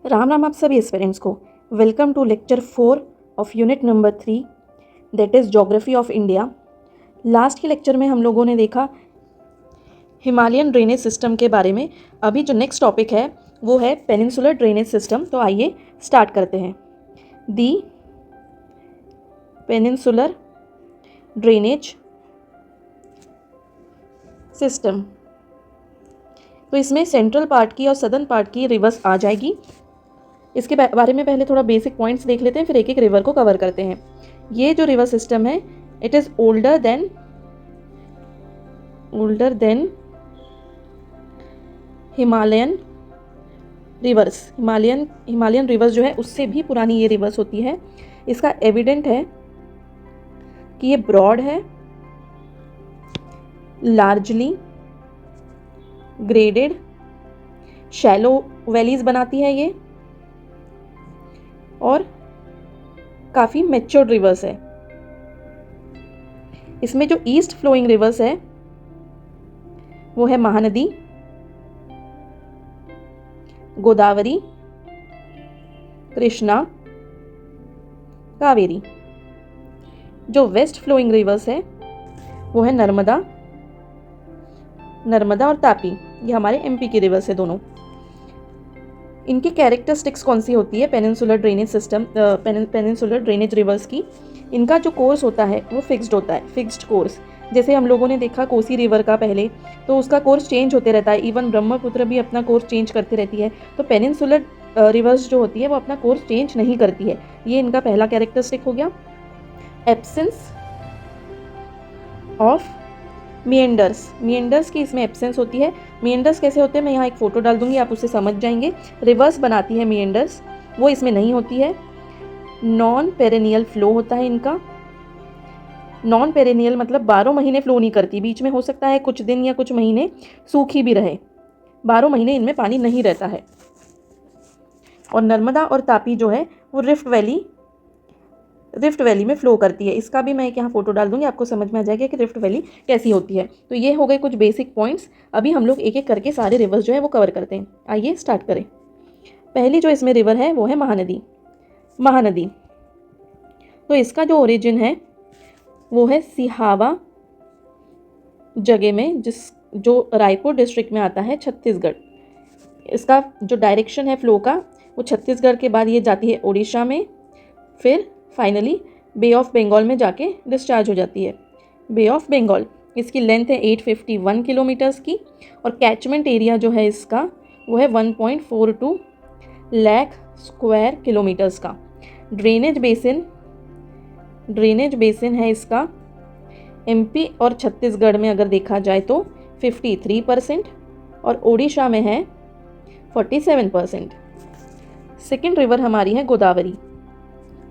राम राम आप सभी एस्पिरेंट्स को। Welcome to lecture 4 of unit number 3 that is geography of India. Last के lecture में हम लोगों ने देखा हिमालयन ड्रेनेज सिस्टम के बारे में। अभी जो नेक्स्ट टॉपिक है वो है पेनिनसुलर ड्रेनेज सिस्टम। तो आइए स्टार्ट करते हैं। दी पेनिनसुलर ड्रेनेज सिस्टम, तो इसमें सेंट्रल पार्ट की और सदर्न पार्ट की रिवर्स आ जाएगी। इसके बारे में पहले थोड़ा बेसिक पॉइंट्स देख लेते हैं, फिर एक एक रिवर को कवर करते हैं। ये जो रिवर सिस्टम है it is older than Himalayan reverse. Himalayan reverse जो है उससे भी पुरानी ये रिवर्स होती है। इसका एविडेंट है कि ये ब्रॉड है, लार्जली ग्रेडेड, शैलो वैलीज बनाती है ये, और काफ़ी मैच्योर्ड रिवर्स है। इसमें जो ईस्ट फ्लोइंग रिवर्स है वो है महानदी, गोदावरी, कृष्णा, कावेरी। जो वेस्ट फ्लोइंग रिवर्स है वो है नर्मदा और तापी। ये हमारे एमपी की रिवर्स है दोनों। इनकी कैरेक्टरिस्टिक्स कौन सी होती है peninsular drainage system, peninsular drainage reverse की? इनका जो कोर्स होता है वो फिक्स्ड होता है, फिक्स्ड कोर्स। जैसे हम लोगों ने देखा कोसी रिवर का पहले, तो उसका कोर्स चेंज होते रहता है। इवन ब्रह्मपुत्र भी अपना कोर्स चेंज करती रहती है। तो पेनिनसुलर रिवर्स जो होती है वो अपना कोर्स चेंज नहीं करती है। ये इनका पहला कैरेक्टरिस्टिक हो गया। एब्सेंस ऑफ मिएंडर्स की इसमें एब्सेंस होती है। मिएंडर्स कैसे होते हैं मैं यहाँ एक फ़ोटो डाल दूंगी, आप उससे समझ जाएंगे। रिवर्स बनाती है मिएंडर्स, वो इसमें नहीं होती है। नॉन पेरेनियल फ्लो होता है इनका। नॉन पेरेनियल मतलब 12 महीने फ्लो नहीं करती, बीच में हो सकता है कुछ दिन या कुछ महीने सूखी भी रहे, 12 महीने इनमें पानी नहीं रहता है। और नर्मदा और तापी जो है वो रिफ्ट वैली में फ़्लो करती है। इसका भी मैं एक यहाँ फ़ोटो डाल दूंगी, आपको समझ में आ जाएगा कि रिफ्ट वैली कैसी होती है। तो ये हो गए कुछ बेसिक पॉइंट्स। अभी हम लोग एक एक करके सारे रिवर्स जो है वो कवर करते हैं। आइए स्टार्ट करें। पहली जो इसमें रिवर है वो है महानदी। तो इसका जो ओरिजिन है वो है सिहावा जगह में, जो रायपुर डिस्ट्रिक्ट में आता है, छत्तीसगढ़। इसका जो डायरेक्शन है फ्लो का वो छत्तीसगढ़ के बाद ये जाती है उड़ीसा में, फिर फाइनली बे ऑफ बंगाल में जाके डिस्चार्ज हो जाती है। बे ऑफ बंगाल, इसकी लेंथ है 851 किलोमीटर्स की, और कैचमेंट एरिया जो है इसका वो है 1.42 लाख स्क्वायर किलोमीटर्स का। ड्रेनेज बेसिन है इसका एमपी और छत्तीसगढ़ में अगर देखा जाए तो 53% और ओडिशा में है 47%। सेकेंड रिवर हमारी है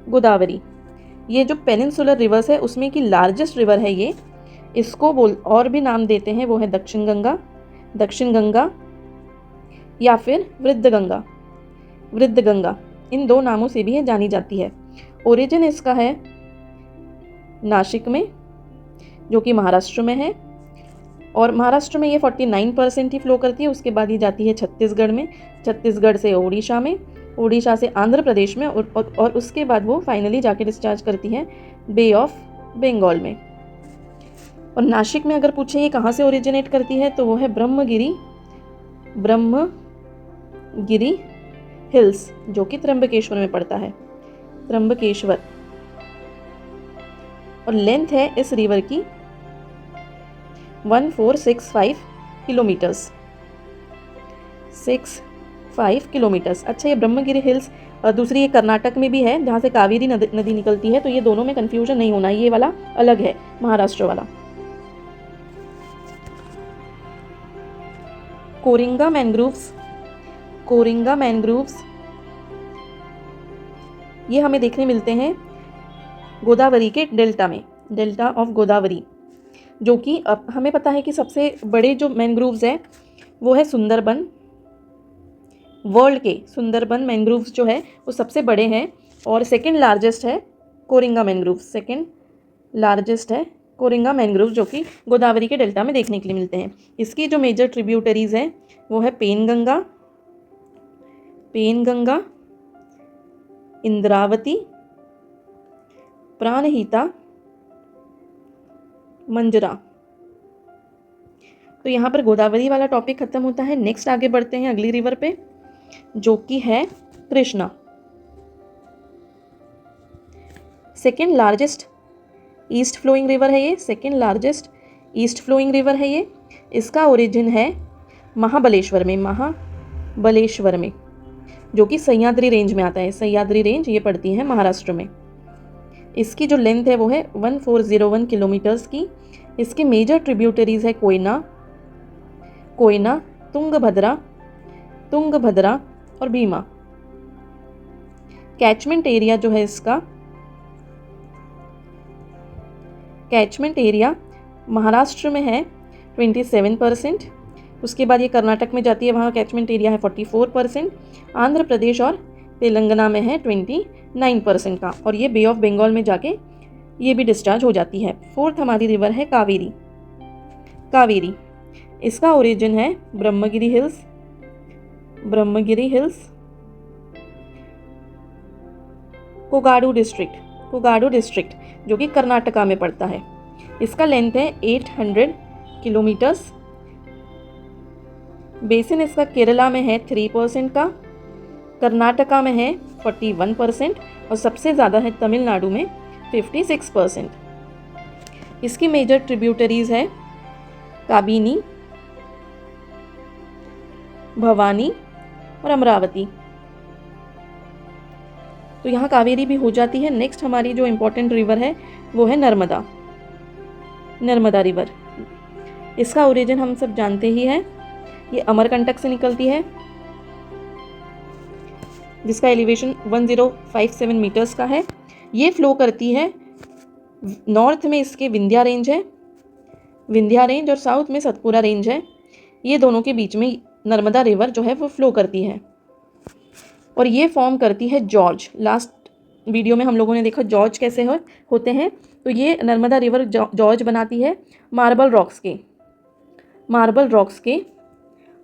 गोदावरी। ये जो पेनिनसुलर रिवर्स है उसमें की लार्जेस्ट रिवर है ये। इसको और भी नाम देते हैं, वो है दक्षिण गंगा या फिर वृद्ध गंगा। इन दो नामों से भी ये जानी जाती है। ओरिजिन इसका है नासिक में, जो कि महाराष्ट्र में है, और महाराष्ट्र में ये 49% ही फ्लो करती है। उसके बाद ये जाती है छत्तीसगढ़ में, छत्तीसगढ़ से ओडिशा में, ओडिशा से आंध्र प्रदेश में, और उसके बाद वो फाइनली जाके डिस्चार्ज करती है बे ऑफ बंगाल में। और नासिक में अगर पूछे ये कहाँ से ओरिजिनेट करती है तो वो है ब्रह्मगिरी हिल्स, जो कि त्र्यंबकेश्वर में पड़ता है, त्र्यंबकेश्वर। और लेंथ है इस रिवर की 1465 किलोमीटर्स, 65 किलोमीटर्स। अच्छा, ये ब्रह्मगिरी हिल्स दूसरी ये कर्नाटक में भी है जहाँ से कावेरी नदी निकलती है, तो ये दोनों में कन्फ्यूजन नहीं होना, ये वाला अलग है, महाराष्ट्र वाला। कोरिंगा मैनग्रूव्स ये हमें देखने मिलते हैं गोदावरी के डेल्टा ऑफ गोदावरी, जो कि अब हमें पता है कि सबसे बड़े जो मैनग्रूव्स हैं वो है सुंदरबन। वर्ल्ड के सुंदरबन मैनग्रूव्स जो है वो सबसे बड़े हैं, और सेकंड लार्जेस्ट है कोरिंगा मैनग्रूव्स, जो कि गोदावरी के डेल्टा में देखने के लिए मिलते हैं। इसकी जो मेजर ट्रिब्यूटरीज हैं वो है पेनगंगा, इंद्रावती, प्राणहिता, मंजरा। तो यहाँ पर गोदावरी वाला टॉपिक खत्म होता है। नेक्स्ट आगे बढ़ते हैं अगली रिवर पे, जो कि है Krishna. Second largest east flowing river है ये, second largest east flowing river है ये। इसका ओरिजिन है महाबलेश्वर में, जो कि सह्याद्री रेंज में आता है। सह्याद्री रेंज ये पड़ती है महाराष्ट्र में। इसकी जो लेंथ है वो है 1401 किलोमीटर्स की। इसके मेजर ट्रिब्यूटरीज है कोयना, तुंगभद्रा और भीमा। कैचमेंट एरिया जो है इसका, कैचमेंट एरिया महाराष्ट्र में है 27%। उसके बाद ये कर्नाटक में जाती है, वहाँ कैचमेंट एरिया है 44%। आंध्र प्रदेश और तेलंगाना में है 29% का, और ये बे ऑफ बंगाल में जाके ये भी डिस्चार्ज हो जाती है। फोर्थ हमारी रिवर है कावेरी। इसका ओरिजिन है ब्रह्मगिरी हिल्स, कोगाडू डिस्ट्रिक्ट जो कि कर्नाटका में पड़ता है। इसका लेंथ है 800 किलोमीटर्स। बेसिन इसका केरला में है 3% का, कर्नाटका में है 41% और सबसे ज़्यादा है तमिलनाडु में 56%। इसकी मेजर ट्रिब्यूटरीज है काबिनी, भवानी और अमरावती। तो यहाँ कावेरी भी हो जाती है। नेक्स्ट हमारी जो इम्पोर्टेंट रिवर है वो है नर्मदा रिवर। इसका ओरिजिन हम सब जानते ही हैं, ये अमरकंटक से निकलती है, जिसका एलिवेशन 1057 मीटर्स का है। ये फ्लो करती है, नॉर्थ में इसके विंध्या रेंज और साउथ में सतपुरा रेंज है। ये दोनों के बीच में नर्मदा रिवर जो है वो फ्लो करती है, और ये फॉर्म करती है जॉर्ज। लास्ट वीडियो में हम लोगों ने देखा जॉर्ज कैसे होते हैं। तो ये नर्मदा रिवर जॉर्ज बनाती है मार्बल रॉक्स के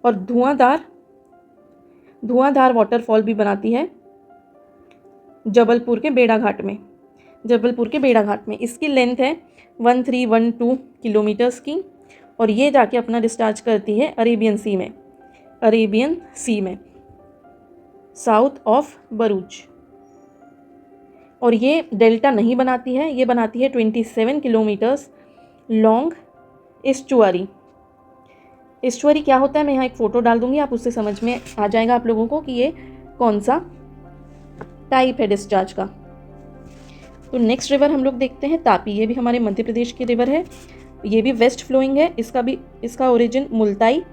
और धुआंधार वाटरफॉल भी बनाती है जबलपुर के बेड़ा घाट में। इसकी लेंथ है 1312 किलोमीटर्स की, और ये जाके अपना डिस्चार्ज करती है अरेबियन सी में साउथ ऑफ बरूच। और ये डेल्टा नहीं बनाती है, ये बनाती है 27 किलोमीटर्स लॉन्ग एस्चुअरी क्या होता है मैं यहाँ एक फ़ोटो डाल दूंगी, आप उससे समझ में आ जाएगा आप लोगों को कि ये कौन सा टाइप है डिस्चार्ज का। तो नेक्स्ट रिवर हम लोग देखते हैं तापी। ये भी हमारे मध्य प्रदेश की रिवर है, ये भी वेस्ट फ्लोइंग है। इसका ओरिजिन मुल्ताई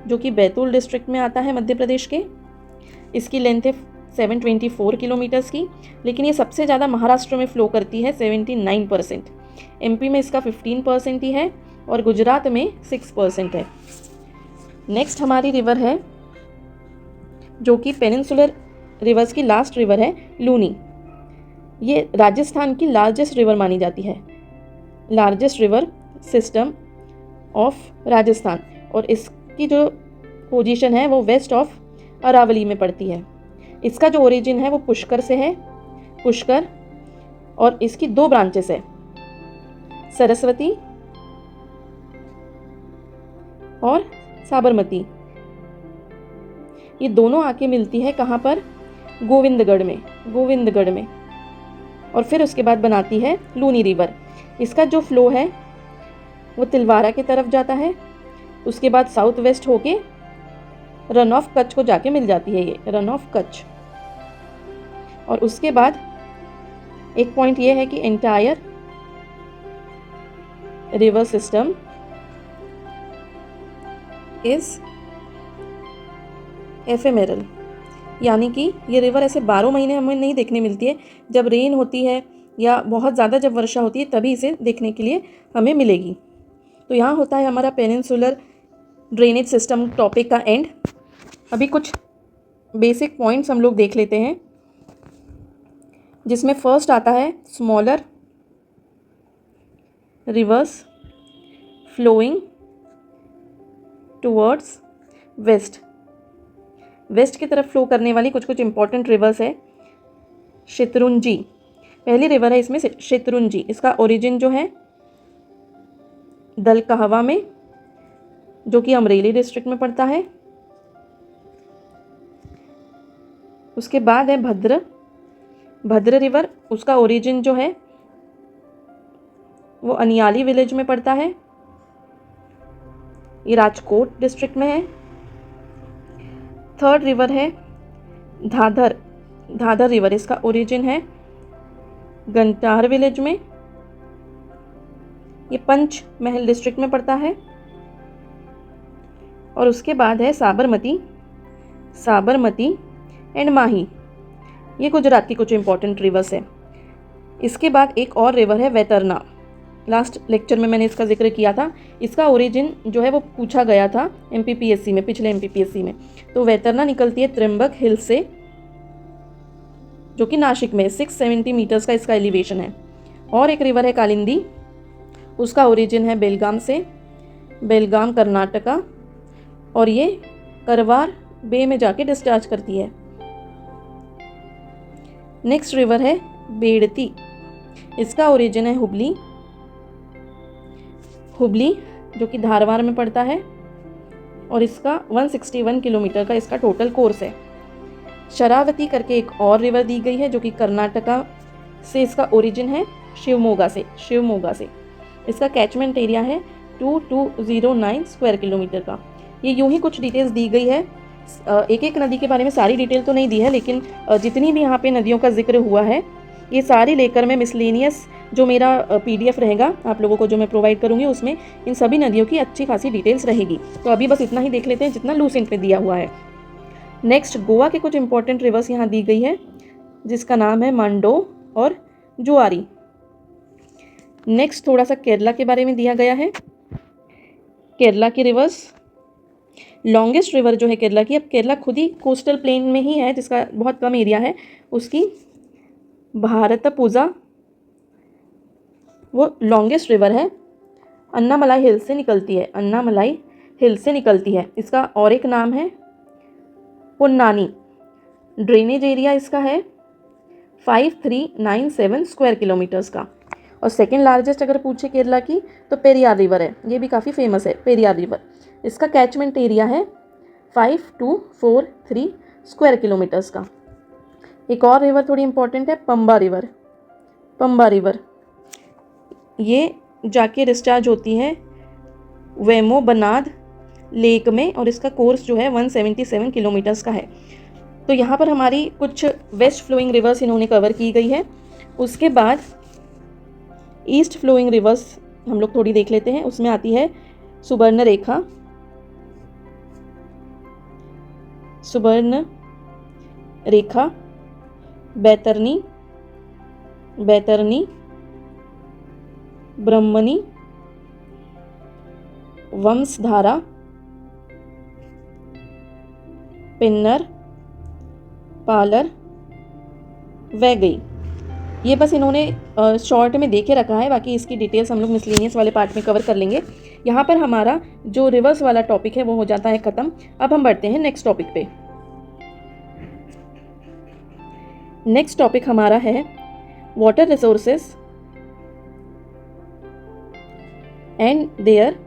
जो कि बैतूल डिस्ट्रिक्ट में आता है मध्य प्रदेश के। इसकी लेंथ है 724 किलोमीटर्स की, लेकिन ये सबसे ज़्यादा महाराष्ट्र में फ्लो करती है 79%। एमपी में इसका 15% ही है और गुजरात में 6% है। नेक्स्ट हमारी रिवर है जो कि पेनिनसुलर रिवर्स की लास्ट रिवर है लूनी। ये राजस्थान की लार्जेस्ट रिवर मानी जाती है, largest river system of Rajasthan, और इसकी जो पोजीशन है वो वेस्ट ऑफ अरावली में पड़ती है। इसका जो ओरिजिन है वो पुष्कर से है, और इसकी 2 ब्रांचेस है, सरस्वती और साबरमती। ये दोनों आके मिलती है कहाँ पर, गोविंदगढ़ में, और फिर उसके बाद बनाती है लूनी रिवर। इसका जो फ्लो है वो तिलवारा की तरफ जाता है, उसके बाद साउथ वेस्ट होके रन ऑफ कच्छ को जाके मिल जाती है, ये रन ऑफ कच्छ। और उसके बाद एक पॉइंट ये है कि एंटायर रिवर सिस्टम इज एफेमेरल, यानी कि ये रिवर ऐसे 12 महीने हमें नहीं देखने मिलती है। जब रेन होती है या बहुत ज़्यादा जब वर्षा होती है तभी इसे देखने के लिए हमें मिलेगी। तो यहाँ होता है हमारा पेनिनसुलर ड्रेनेज सिस्टम टॉपिक का एंड। अभी कुछ बेसिक पॉइंट्स हम लोग देख लेते हैं, जिसमें फर्स्ट आता है smaller rivers flowing towards west. West की तरफ फ्लो करने वाली कुछ कुछ इंपॉर्टेंट रिवर्स है। शत्रुंजी पहली रिवर है इसमें, शत्रुंजी। इसका ओरिजिन जो है दलकहवा में, जो कि अमरेली डिस्ट्रिक्ट में पड़ता है। उसके बाद है भद्र रिवर। उसका ओरिजिन जो है वो अनियाली विलेज में पड़ता है, ये राजकोट डिस्ट्रिक्ट में है। थर्ड रिवर है धाधर रिवर। इसका ओरिजिन है गंटार विलेज में, ये पंचमहल डिस्ट्रिक्ट में पड़ता है। और उसके बाद है साबरमती एंड माही, ये गुजरात की कुछ इंपॉर्टेंट रिवर्स है। इसके बाद एक और रिवर है वैतरना। लास्ट लेक्चर में मैंने इसका जिक्र किया था। इसका ओरिजिन जो है वो पूछा गया था MPPSC में, पिछले MPPSC में। तो वैतरना निकलती है त्र्यंबक हिल से, जो कि नासिक में 670 मीटर्स का इसका एलिवेशन है। और एक रिवर है कालिंदी, उसका ओरिजिन है बेलगाम से, बेलगाम कर्नाटका, और ये करवार बे में जाके डिस्चार्ज करती है। नेक्स्ट रिवर है बेड़ती। इसका ओरिजिन है हुबली, जो कि धारवाड़ में पड़ता है, और इसका 161 किलोमीटर का इसका टोटल कोर्स है। शरावती करके एक और रिवर दी गई है, जो कि कर्नाटका से इसका ओरिजिन है, शिवमोगा से। इसका कैचमेंट एरिया है 2209 स्क्वायर किलोमीटर का। ये यूं ही कुछ डिटेल्स दी गई है। एक एक नदी के बारे में सारी डिटेल तो नहीं दी है, लेकिन जितनी भी यहाँ पे नदियों का जिक्र हुआ है ये सारी लेकर मैं मिसलेनियस जो मेरा PDF रहेगा आप लोगों को, जो मैं प्रोवाइड करूँगी, उसमें इन सभी नदियों की अच्छी खासी डिटेल्स रहेगी। तो अभी बस इतना ही देख लेते हैं जितना लूसेंट में दिया हुआ है। नेक्स्ट गोवा के कुछ इंपॉर्टेंट रिवर्स यहाँ दी गई है, जिसका नाम है मांडो और जुआरी। नेक्स्ट थोड़ा सा केरला के बारे में दिया गया है। केरला की रिवर्स, लॉन्गेस्ट रिवर जो है केरला की, अब केरला खुद ही कोस्टल प्लेन में ही है, जिसका बहुत कम एरिया है, उसकी भारतपुजा वो लॉन्गेस्ट रिवर है। अन्नामलाई हिल से निकलती है। इसका और एक नाम है पुन्नानी। ड्रेनेज एरिया इसका है 5397 स्क्वायर किलोमीटर्स का। और सेकेंड लार्जेस्ट अगर पूछे केरला की तो पेरियार रिवर है, ये भी काफ़ी फेमस है पेरियार रिवर। इसका कैचमेंट एरिया है 5243 स्क्वायर किलोमीटर्स का। एक और रिवर थोड़ी इंपॉर्टेंट है पंबा रिवर। ये जाके डिस्चार्ज होती है वेमो बनाद लेक में, और इसका कोर्स जो है 177 किलोमीटर्स का है। तो यहाँ पर हमारी कुछ वेस्ट फ्लोइंग रिवर्स इन्होंने कवर की गई है। उसके बाद ईस्ट फ्लोइंग रिवर्स हम लोग थोड़ी देख लेते हैं। उसमें आती है सुबर्ण रेखा, बैतरनी, ब्रह्मणी, वंशधारा, पिन्नर, पालर, वैगई। ये बस इन्होंने शॉर्ट में देखे रखा है, बाकी इसकी डिटेल्स हम लोग मिसलेनियस वाले पार्ट में कवर कर लेंगे। यहाँ पर हमारा जो रिवर्स वाला टॉपिक है वो हो जाता है ख़त्म। अब हम बढ़ते हैं नेक्स्ट टॉपिक पे। नेक्स्ट टॉपिक हमारा है water resources and their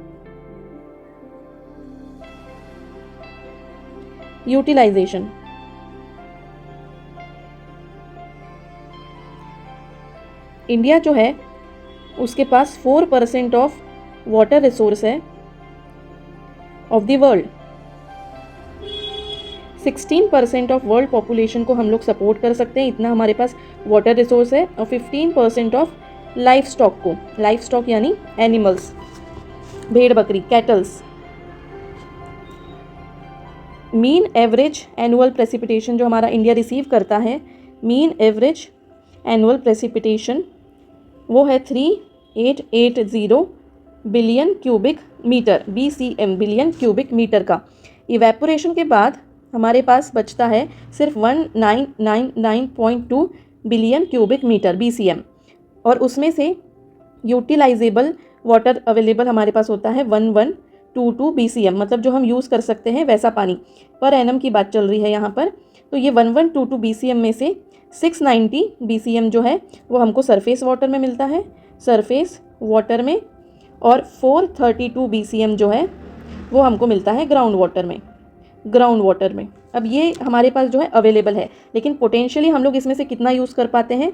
utilization. India जो है उसके पास 4% ऑफ वाटर रिसोर्स है of the world. 16% of world population को हम लोग सपोर्ट कर सकते हैं, इतना हमारे पास वाटर रिसोर्स है। और 15% ऑफ लाइफ स्टॉक को, लाइफ स्टॉक यानी एनिमल्स, भेड़ बकरी, kettles. Mean average annual precipitation जो हमारा इंडिया रिसीव करता है, मीन एवरेज एनुअल प्रेसिपिटेशन वो है 3880 billion cubic metre, BCM, billion cubic metre का। इवेपोरेशन के बाद हमारे पास बचता है सिर्फ 1999.2 बिलियन क्यूबिक मीटर, BCM। और उसमें से यूटिलाइजेबल वाटर अवेलेबल हमारे पास होता है 1122 BCM, मतलब जो हम यूज़ कर सकते हैं वैसा पानी पर एनम की बात चल रही है यहाँ पर। तो ये 1122 BCM में से 690 BCM जो है वो हमको सरफेस वाटर में मिलता है, सरफेस वाटर में, और 432 BCM जो है वो हमको मिलता है ग्राउंड वाटर में। अब ये हमारे पास जो है अवेलेबल है, लेकिन पोटेंशियली हम लोग इसमें से कितना यूज़ कर पाते हैं?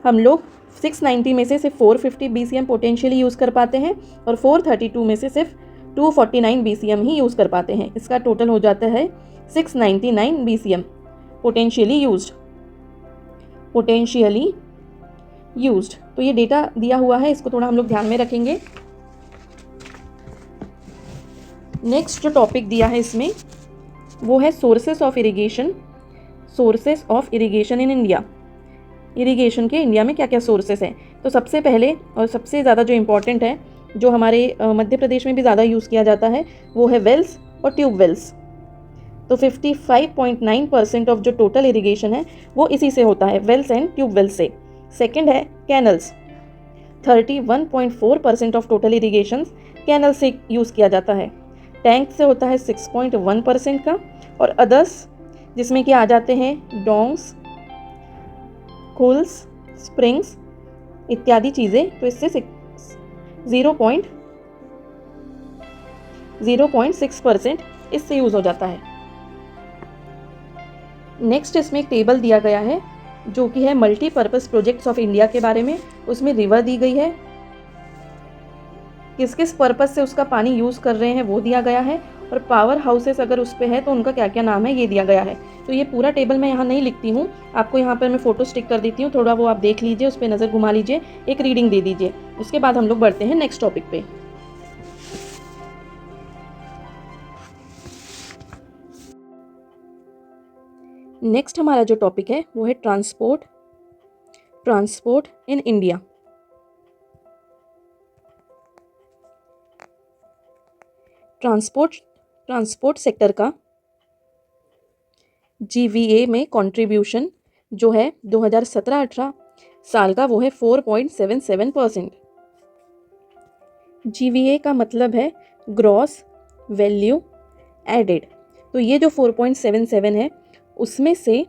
हम लोग 690 में से सिर्फ 450 BCM पोटेंशियली यूज़ कर पाते हैं और 432 में से सिर्फ 249 BCM ही यूज़ कर पाते हैं। इसका टोटल हो जाता है 699 BCM पोटेंशियली यूज्ड। तो ये डेटा दिया हुआ है, इसको थोड़ा हम लोग ध्यान में रखेंगे। नेक्स्ट जो टॉपिक दिया है इसमें वो है sources of irrigation in India. Irrigation के इंडिया में क्या क्या सोर्सेस हैं? तो सबसे पहले और सबसे ज़्यादा जो इम्पॉर्टेंट है, जो हमारे मध्य प्रदेश में भी ज़्यादा यूज़ किया जाता है, वो है वेल्स और ट्यूब वेल्स। तो 55.9% ऑफ जो टोटल इरिगेशन है वो इसी से होता है, वेल्स एंड ट्यूब वेल्स से। सेकंड है canals, 31.4% of total irrigation canal से यूज़ किया जाता है। टैंक से होता है 6.1% का, और अदर्स जिसमें कि आ जाते हैं डोंग्स, कूल्स, स्प्रिंग्स इत्यादि चीज़ें, तो इससे 0.6% इससे यूज़ हो जाता है। नेक्स्ट इसमें एक टेबल दिया गया है जो कि है मल्टीपर्पज़ प्रोजेक्ट्स ऑफ इंडिया के बारे में। उसमें रिवर दी गई है, किस किस पर्पज़ से उसका पानी यूज़ कर रहे हैं वो दिया गया है, और पावर हाउसेस अगर उस पर है तो उनका क्या क्या नाम है ये दिया गया है। तो ये पूरा टेबल मैं यहाँ नहीं लिखती हूँ, आपको यहाँ पर मैं फ़ोटो स्टिक कर देती हूँ, थोड़ा वो आप देख लीजिए, उस पर नज़र घुमा लीजिए, एक रीडिंग दे दीजिए। उसके बाद हम लोग बढ़ते हैं नेक्स्ट टॉपिक पे। नेक्स्ट हमारा जो टॉपिक है वो है transport in India. Transport sector का GVA में कंट्रीब्यूशन जो है 2017-18 साल का वो है 4.77%। GVA का मतलब है ग्रॉस वैल्यू एडेड। तो ये जो 4.77 है उसमें से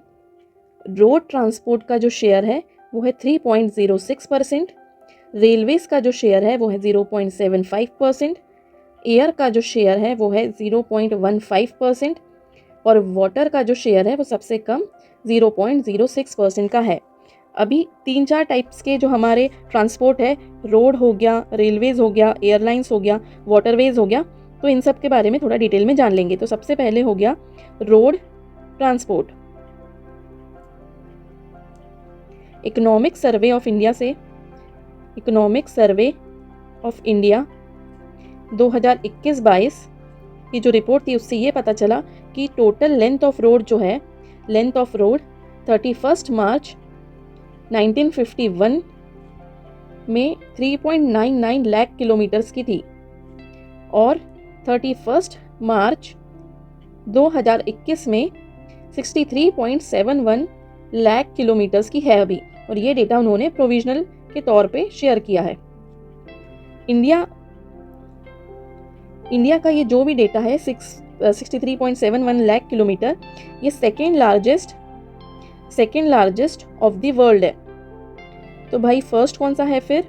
रोड ट्रांसपोर्ट का जो शेयर है वो है 3.06%, रेलवेज़ का जो शेयर है वो है 0.75%, एयर का जो शेयर है वो है 0.15%, और वाटर का जो शेयर है वो सबसे कम 0.06% का है। अभी 3-4 टाइप्स के जो हमारे ट्रांसपोर्ट है, रोड हो गया, रेलवेज़ हो गया, एयरलाइंस हो गया, वाटरवेज़ हो गया, तो इन सब के बारे में थोड़ा डिटेल में जान लेंगे। तो सबसे पहले हो गया road transport. Economic survey of India 2021-22 की जो रिपोर्ट थी उससे ये पता चला कि टोटल लेंथ ऑफ रोड 31 मार्च 1951 में 3.99 लाख किलोमीटर्स की थी, और 31 मार्च 2021 में 63.71 लाख किलोमीटर्स की है अभी, और ये डेटा उन्होंने प्रोविजनल के तौर पे शेयर किया है। इंडिया का ये जो भी डेटा है 63.71 लाख किलोमीटर, ये second largest of the world है। तो भाई फर्स्ट कौन सा है फिर?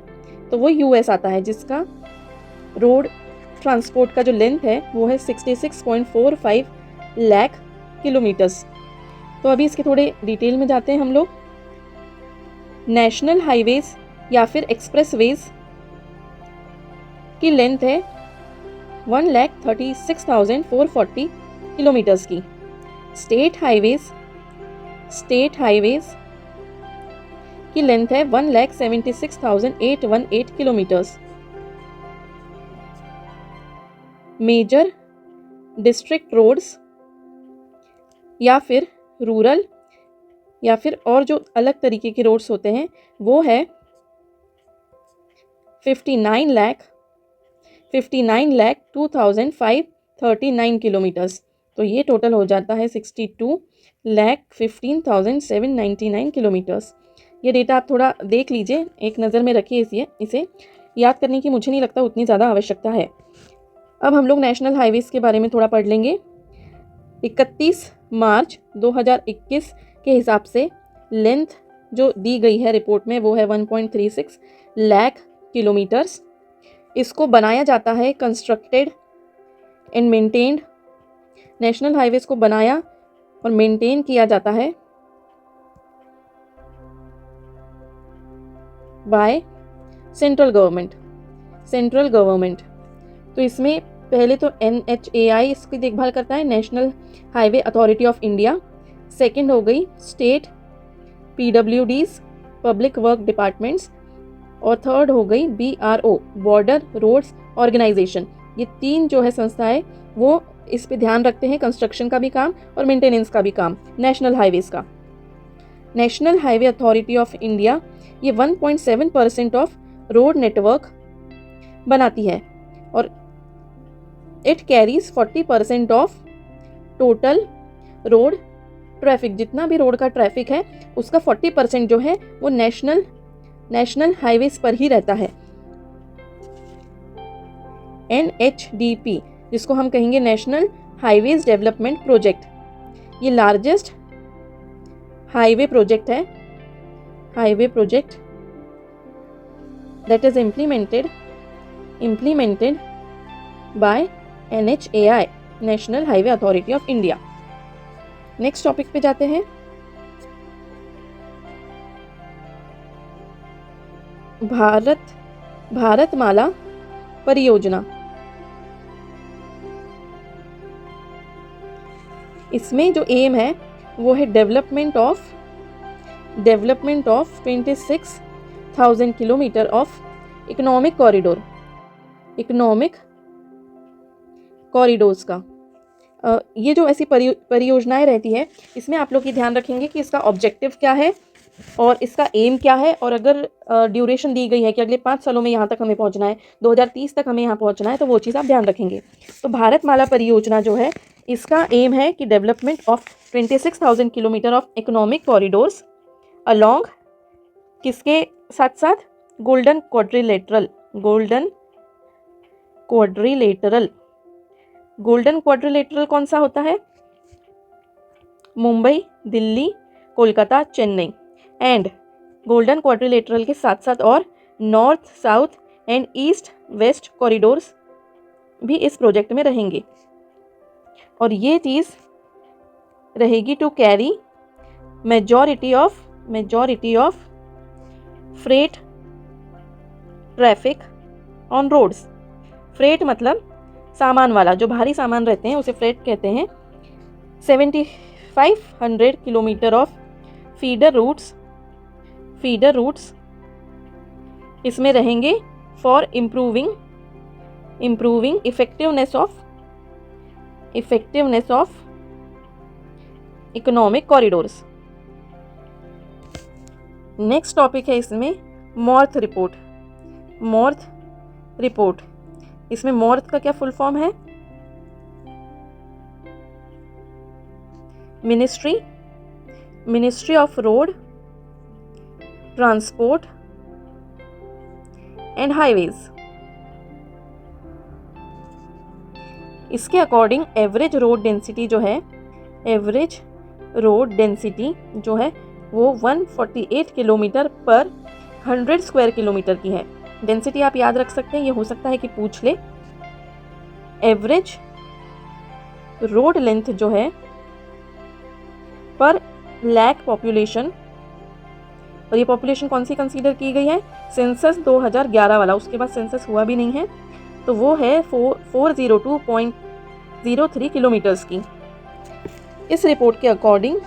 तो वो US आता है, जिसका रोड ट्रांसपोर्ट का जो लेंथ है वो है 66.45 लाख किलोमीटर्स। तो अभी इसके थोड़े डिटेल में जाते हैं हम लोग। नेशनल हाईवेज या फिर एक्सप्रेसवेज की लेंथ है 1,36,440 किलोमीटर्स की। स्टेट हाईवेज की लेंथ है 1,76,818 किलोमीटर्स। मेजर डिस्ट्रिक्ट रोड्स या फिर रूरल या फिर और जो अलग तरीके के रोड्स होते हैं वो है 59,02,539 किलोमीटर्स। तो ये टोटल हो जाता है 62,15,799 किलोमीटर्स। ये डेटा आप थोड़ा देख लीजिए, एक नज़र में रखिए, इसे याद करने की मुझे नहीं लगता उतनी ज़्यादा आवश्यकता है। अब हम लोग नेशनल हाईवेज़ के बारे में थोड़ा पढ़ लेंगे। 31 मार्च 2021 के हिसाब से लेंथ जो दी गई है रिपोर्ट में वो है 1.36 लाख किलोमीटर्स। इसको बनाया जाता है, constructed and maintained, national highways को बनाया और मेंटेन किया जाता है बाय सेंट्रल गवर्नमेंट। तो इसमें पहले तो NHAI इसकी देखभाल करता है, national highway authority of India. Second हो गई state PWDs, public work departments. और थर्ड हो गई BRO, बॉर्डर रोड्स ऑर्गेनाइजेशन। ये 3 जो है संस्थाएं वो इस पे ध्यान रखते हैं, कंस्ट्रक्शन का भी काम और मेंटेनेंस का भी काम नेशनल हाईवेज़ का। National highway authority of India ये 1.7% ऑफ रोड नेटवर्क बनाती है और it carries 40% of total road traffic. जितना भी रोड का ट्रैफिक है उसका 40% जो है वो नेशनल हाईवेज पर ही रहता है। NHDP जिसको हम कहेंगे नेशनल हाईवेज डेवलपमेंट प्रोजेक्ट, ये लार्जेस्ट हाईवे प्रोजेक्ट है, highway project that is implemented by NHAI, national highway authority of India. Next topic पे जाते हैं। भारतमाला परियोजना। इसमें जो एम है वो है development of 26,000 kilometre of economic corridors का। ये जो ऐसी परियोजनाएं रहती है इसमें आप लोग ये ध्यान रखेंगे कि इसका ऑब्जेक्टिव क्या है और इसका एम क्या है, और अगर ड्यूरेशन दी गई है कि अगले 5 सालों में यहाँ तक हमें पहुँचना है, 2030 तक हमें यहाँ पहुँचना है, तो वो चीज़ आप ध्यान रखेंगे। तो भारतमाला परियोजना जो है इसका एम है कि development of 26,000 kilometre of economic corridors along किसके साथ साथ गोल्डन क्वाड्रिलेटरल कौन सा होता है? Mumbai, Delhi, Kolkata, Chennai. And golden quadrilateral के साथ साथ और north, south and east west corridors भी इस प्रोजेक्ट में रहेंगे। और ये चीज़ रहेगी to carry majority of freight traffic on roads. Freight मतलब सामान वाला, जो भारी सामान रहते हैं उसे फ्रेट कहते हैं। 7,500 किलोमीटर ऑफ फीडर रूट्स इसमें रहेंगे for improving effectiveness of economic corridors. Next topic है इसमें मॉर्थ रिपोर्ट। इसमें मॉर्थ का क्या फुल फॉर्म है? Ministry of road transport and highways. इसके अकॉर्डिंग एवरेज रोड डेंसिटी जो है वो 148 किलोमीटर पर 100 स्क्वायर किलोमीटर की है। डेंसिटी आप याद रख सकते हैं, ये हो सकता है कि पूछ ले। एवरेज रोड लेंथ जो है पर लाख पॉपुलेशन, और ये पॉपुलेशन कौन सी कंसीडर की गई है? सेंसस 2011 वाला, उसके बाद सेंसस हुआ भी नहीं है, तो वो है 402.03 किलोमीटर्स की। इस रिपोर्ट के according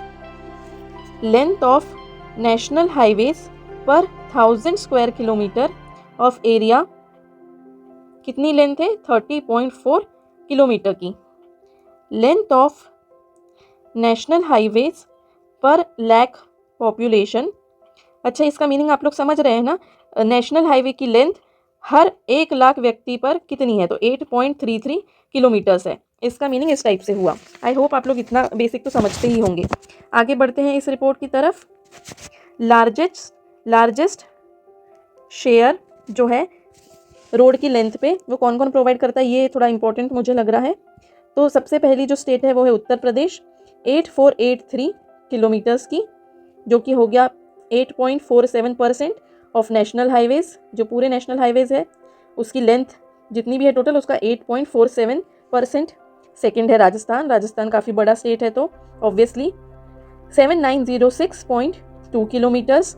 length of national highways पर 1000 स्क्वायर किलोमीटर ऑफ एरिया कितनी लेंथ है? 30.4 किलोमीटर की। लेंथ ऑफ नेशनल हाईवेज पर लाख पॉपुलेशन, अच्छा इसका मीनिंग आप लोग समझ रहे हैं ना? नेशनल हाईवे की लेंथ हर 1 लाख व्यक्ति पर कितनी है? तो 8.33 किलोमीटर्स है। इसका मीनिंग इस टाइप से हुआ। आई होप आप लोग इतना बेसिक तो समझते ही होंगे। आगे बढ़ते हैं इस रिपोर्ट की तरफ। लार्जेस्ट शेयर जो है रोड की लेंथ पे वो कौन कौन प्रोवाइड करता है, ये थोड़ा इंपॉर्टेंट मुझे लग रहा है। तो सबसे पहली जो स्टेट है वो है उत्तर प्रदेश, 8483 किलोमीटर्स की, जो कि हो गया 8.47% ऑफ नेशनल हाईवेज। जो पूरे नेशनल हाईवेज है उसकी लेंथ जितनी भी है टोटल, उसका 8.47%। सेकेंड है राजस्थान, राजस्थान काफ़ी बड़ा स्टेट है तो ऑब्वियसली 7906.2 किलोमीटर्स,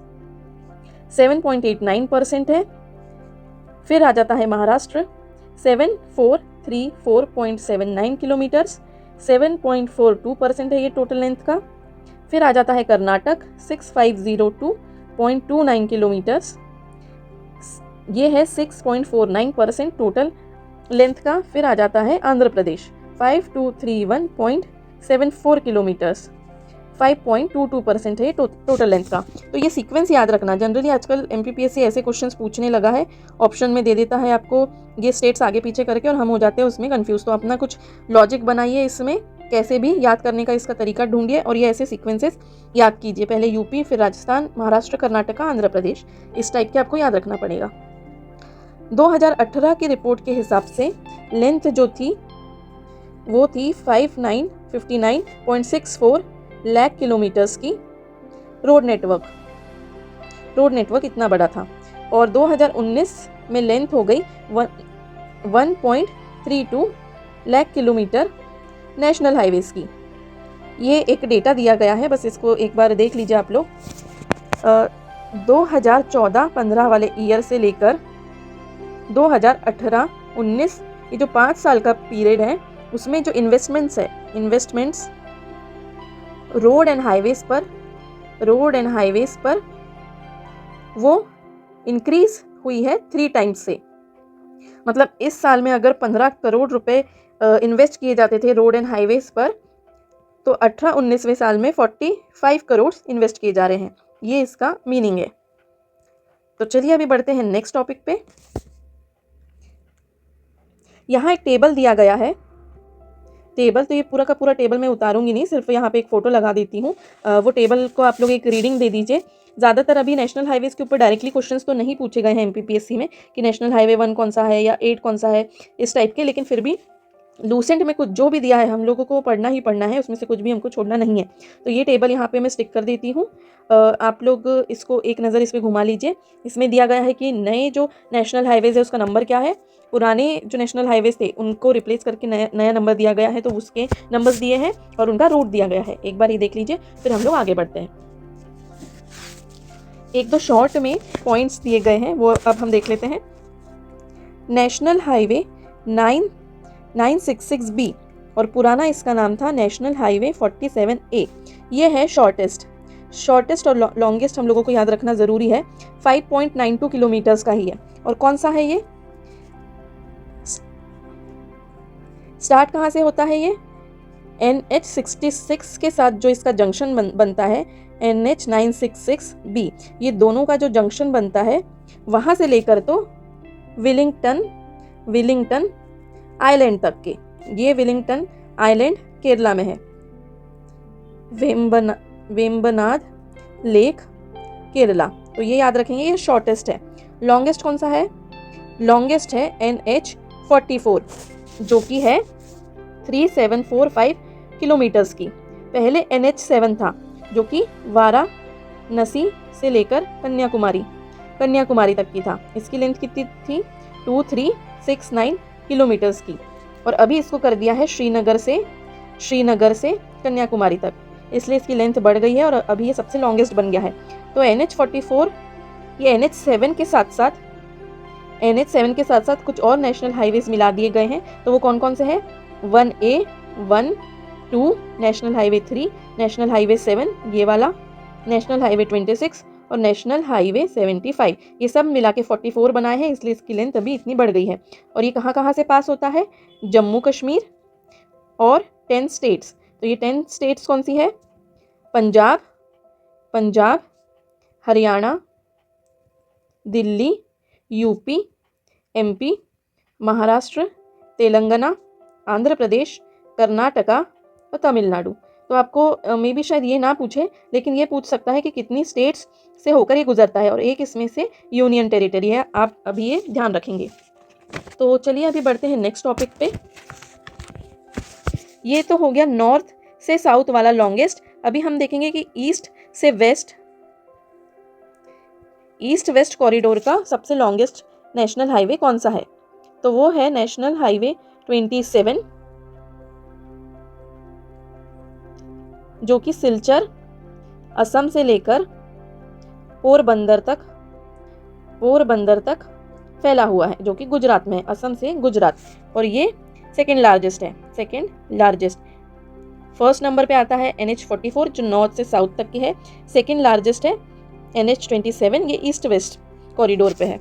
7.89% है। फिर आ जाता है महाराष्ट्र, 7434.79 किलोमीटर्स, 7.42% है ये टोटल लेंथ का। फिर आ जाता है कर्नाटक, 6502.29 किलोमीटर्स, ये है 6.49% टोटल लेंथ का। फिर आ जाता है आंध्र प्रदेश, 5231.74 किलोमीटर्स, 5.22% है टोटल लेंथ का। तो ये सीक्वेंस याद रखना। जनरली आजकल एमपीपीएससी ऐसे क्वेश्चंस पूछने लगा है, ऑप्शन में दे देता है आपको ये स्टेट्स आगे पीछे करके, और हम हो जाते हैं उसमें कंफ्यूज। तो अपना कुछ लॉजिक बनाइए, इसमें कैसे भी याद करने का इसका तरीका ढूंढिए और ये ऐसे सीक्वेंसेस याद कीजिए। पहले यूपी, फिर राजस्थान, महाराष्ट्र, कर्नाटक, आंध्र प्रदेश, इस टाइप के आपको याद रखना पड़ेगा। 2018 की रिपोर्ट के हिसाब से लेंथ जो थी वो थी 5959.64 लाख किलोमीटर्स की। रोड नेटवर्क इतना बड़ा था। और 2019 में लेंथ हो गई 1.32 लाख किलोमीटर नेशनल हाईवेज की। ये एक डेटा दिया गया है, बस इसको एक बार देख लीजिए आप लोग। 2014-15 वाले ईयर से लेकर 2018-19, ये जो 5 साल का पीरियड है उसमें जो इन्वेस्टमेंट्स रोड एंड हाईवेज पर वो इंक्रीज हुई है 3 टाइम्स से। मतलब इस साल में अगर 15 करोड़ रुपए इन्वेस्ट किए जाते थे रोड एंड हाईवेज पर, तो 18-19वें साल में 45 करोड़ इन्वेस्ट किए जा रहे हैं। ये इसका मीनिंग है। तो चलिए अभी बढ़ते हैं नेक्स्ट टॉपिक पे। यहाँ एक टेबल दिया गया है। टेबल तो ये पूरा का पूरा टेबल मैं उतारूंगी नहीं, सिर्फ यहाँ पे एक फ़ोटो लगा देती हूँ। वो टेबल को आप लोग एक रीडिंग दे दीजिए। ज़्यादातर अभी नेशनल हाईवेज़ के ऊपर डायरेक्टली क्वेश्चंस तो नहीं पूछे गए हैं एमपीपीएससी में कि नेशनल हाईवे 1 कौन सा है या 8 कौन सा है, इस टाइप के, लेकिन फिर भी लूसेंट में कुछ जो भी दिया है हम लोगों को पढ़ना ही पढ़ना है, उसमें से कुछ भी हमको छोड़ना नहीं है। तो ये टेबल यहाँ पे मैं स्टिक कर देती हूँ। आप लोग इसको एक नज़र इस पर घुमा लीजिए। इसमें दिया गया है कि नए जो नेशनल हाईवेज़ है उसका नंबर क्या है, पुराने जो नेशनल हाईवेज़ थे उनको रिप्लेस करके नया नंबर दिया गया है, तो उसके नंबर्स दिए हैं और उनका रूट दिया गया है। एक बार ये देख लीजिए, फिर हम लोग आगे बढ़ते हैं। एक दो शॉर्ट में पॉइंट्स दिए गए हैं, वो अब हम देख लेते हैं। नेशनल हाईवे 966B और पुराना इसका नाम था नेशनल हाईवे 47A। ये है शॉर्टेस्ट और लॉन्गेस्ट हम लोगों को याद रखना ज़रूरी है। 5.92 किलोमीटर्स का ही है। और कौन सा है ये, स्टार्ट कहाँ से होता है ये, NH66 के साथ जो इसका जंक्शन बनता है NH966B, ये दोनों का जो जंक्शन बनता है वहाँ से लेकर तो विलिंगटन आइलैंड तक के, ये विलिंगटन आइलैंड केरला में है, वेम्बनाड लेक केरला। तो ये याद रखेंगे, ये शॉर्टेस्ट है। लॉन्गेस्ट कौन सा है, लॉन्गेस्ट है NH44 जो कि है 3745 किलोमीटर्स की। पहले NH7 था जो कि वाराणसी से लेकर कन्याकुमारी तक की था। इसकी लेंथ कितनी थी, 2369 किलोमीटर्स की। और अभी इसको कर दिया है श्रीनगर से कन्याकुमारी तक, इसलिए इसकी लेंथ बढ़ गई है और अभी ये सबसे लॉन्गेस्ट बन गया है। तो NH44 ये NH7 के साथ साथ कुछ और नेशनल हाईवेज मिला दिए गए हैं। तो वो कौन कौन से हैं, 1A, 1, 2, national highway 3, national highway 7 ये वाला, नेशनल हाईवे 26 और नेशनल हाईवे 75। ये सब मिला के 44 बनाए हैं, इसलिए इसकी लेंथ अभी इतनी बढ़ गई है। और ये कहाँ से पास होता है, जम्मू कश्मीर और 10 स्टेट्स। तो ये 10 स्टेट्स कौन सी है, पंजाब, हरियाणा, दिल्ली, यूपी, MP, महाराष्ट्र, तेलंगाना, आंध्र प्रदेश, कर्नाटका और तमिलनाडु। तो आपको मे बी शायद ये ना पूछे, लेकिन ये पूछ सकता है कि कितनी स्टेट्स से होकर ये गुजरता है, और एक इसमें से यूनियन टेरिटरी है। आप अभी ये ध्यान रखेंगे। तो चलिए अभी बढ़ते हैं नेक्स्ट टॉपिक पे। ये तो हो गया नॉर्थ से साउथ वाला लॉन्गेस्ट। अभी हम देखेंगे कि ईस्ट से वेस्ट, ईस्ट वेस्ट कॉरिडोर का सबसे लॉन्गेस्ट नेशनल हाईवे कौन सा है। तो वो है नेशनल हाईवे 27, जो कि सिलचर असम से लेकर पोरबंदर तक फैला हुआ है, जो कि गुजरात में है, असम से गुजरात। और ये सेकेंड लार्जेस्ट है, सेकेंड लार्जेस्ट। फर्स्ट नंबर पे आता है NH44 जो नॉर्थ से साउथ तक की है। सेकेंड लार्जेस्ट है NH27, ये ईस्ट वेस्ट कॉरिडोर पे है।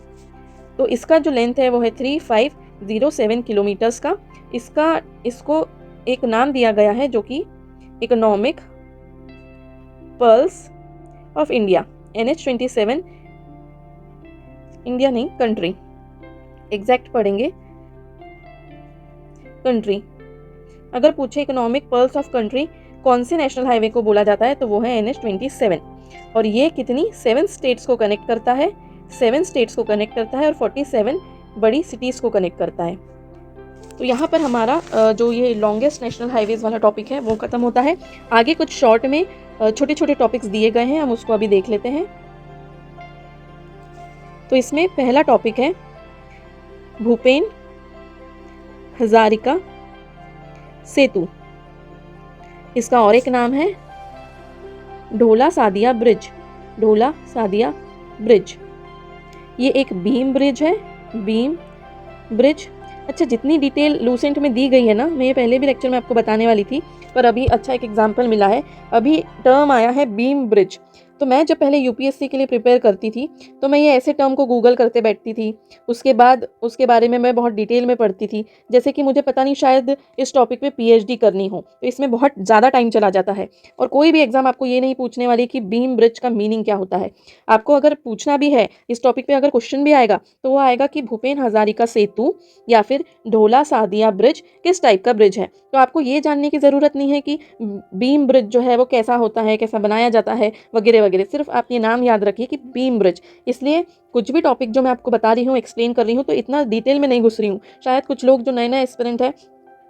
तो इसका जो लेंथ है वो है 3507 किलोमीटर्स का। इसको एक नाम दिया गया है जो कि economic pulse of India. NH27 India नहीं, कंट्री, एग्जैक्ट पढ़ेंगे कंट्री। अगर पूछे इकोनॉमिक पल्स ऑफ कंट्री कौन से नेशनल हाईवे को बोला जाता है तो वो है NH27। और ये कितनी 7 स्टेट्स को कनेक्ट करता है, 7 स्टेट्स को कनेक्ट करता है और 47 बड़ी सिटीज़ को कनेक्ट करता है। तो यहाँ पर हमारा जो ये लॉन्गेस्ट नेशनल हाईवेज वाला टॉपिक है वो खत्म होता है। आगे कुछ शॉर्ट में छोटे छोटे टॉपिक्स दिए गए हैं, हम उसको अभी देख लेते हैं। तो इसमें पहला टॉपिक है भूपेन हजारिका सेतु। इसका और एक नाम है ढोला सादिया ब्रिज, ढोला सादिया ब्रिज। ये एक बीम ब्रिज है, बीम ब्रिज। अच्छा, जितनी डिटेल लूसेंट में दी गई है ना, मैं ये पहले भी लेक्चर में आपको बताने वाली थी, पर अभी अच्छा एक एग्जाम्पल मिला है। अभी टर्म आया है बीम ब्रिज। तो मैं जब पहले यूपीएससी के लिए प्रिपेयर करती थी तो मैं ये ऐसे टर्म को गूगल करते बैठती थी, उसके बाद उसके बारे में मैं बहुत डिटेल में पढ़ती थी, जैसे कि मुझे पता नहीं शायद इस टॉपिक पे पीएचडी करनी हो, तो इसमें बहुत ज़्यादा टाइम चला जाता है। और कोई भी एग्जाम आपको ये नहीं पूछने वाली कि बीम ब्रिज का मीनिंग क्या होता है। आपको अगर पूछना भी है इस टॉपिक पे, अगर क्वेश्चन भी आएगा तो वो आएगा कि भूपेन हजारिका सेतु या फिर ढोला सादिया ब्रिज किस टाइप का ब्रिज है। तो आपको ये जानने की ज़रूरत नहीं है कि बीम ब्रिज जो है वो कैसा होता है, कैसा बनाया जाता है वगैरह वगैरह। सिर्फ आप ये नाम याद रखिए कि बीम ब्रिज। इसलिए कुछ भी टॉपिक जो मैं आपको बता रही हूँ, एक्सप्लेन कर रही हूँ, तो इतना डिटेल में नहीं घुस रही हूँ। शायद कुछ लोग जो नए नए एस्पिरेंट है,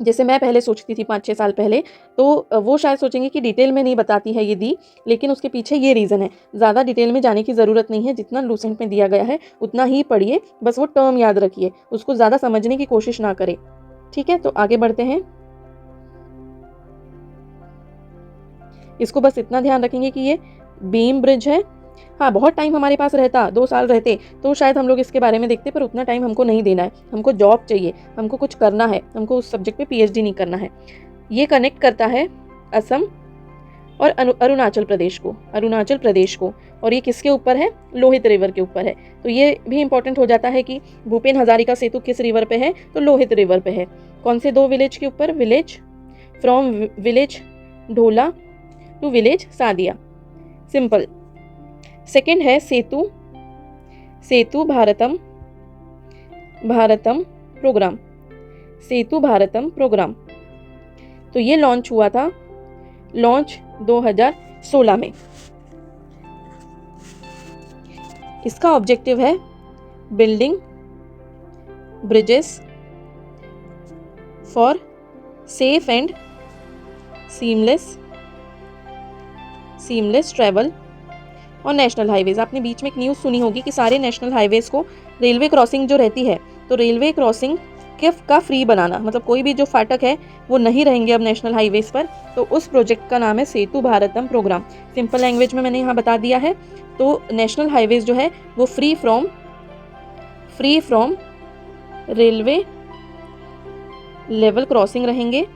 जैसे मैं पहले सोचती थी 5-6 साल पहले, तो वो शायद सोचेंगे कि डिटेल में नहीं बताती है ये दी, लेकिन उसके पीछे ये रीज़न है। ज़्यादा डिटेल में जाने की ज़रूरत नहीं है, जितना लूसेंट में दिया गया है उतना ही पढ़िए, बस वो टर्म याद रखिए, उसको ज़्यादा समझने की कोशिश ना करें। ठीक है, तो आगे बढ़ते हैं। इसको बस इतना ध्यान रखेंगे कि ये बीम ब्रिज है। हाँ, बहुत टाइम हमारे पास रहता, 2 साल रहते तो शायद हम लोग इसके बारे में देखते, पर उतना टाइम हमको नहीं देना है। हमको जॉब चाहिए, हमको कुछ करना है, हमको उस सब्जेक्ट पे पीएचडी नहीं करना है। ये कनेक्ट करता है असम और अरुणाचल प्रदेश को। और ये किसके ऊपर है? लोहित रिवर के ऊपर है। तो ये भी इंपॉर्टेंट हो जाता है कि भूपेन हजारिका सेतु किस रिवर पे है, तो लोहित रिवर पे है। कौन से 2 विलेज के ऊपर? Village, from village Dhola to village Sadiya, simple. Second है सेतु भारतम प्रोग्राम, सेतु भारतम प्रोग्राम। तो ये लॉन्च हुआ था 2016 में। इसका ऑब्जेक्टिव है building bridges for safe and seamless travel और नेशनल हाईवेज। आपने बीच में एक न्यूज़ सुनी होगी कि सारे नेशनल हाईवेज को रेलवे क्रॉसिंग जो रहती है, तो रेलवे क्रॉसिंग का फ्री बनाना, मतलब कोई भी जो फाटक है वो नहीं रहेंगे अब नेशनल हाईवेज पर। तो उस प्रोजेक्ट का नाम है Setu Bharatam programme. Simple language में मैंने यहाँ बता दिया है। तो नेशनल हाईवेज जो है वो free from railway level crossing रहेंगे,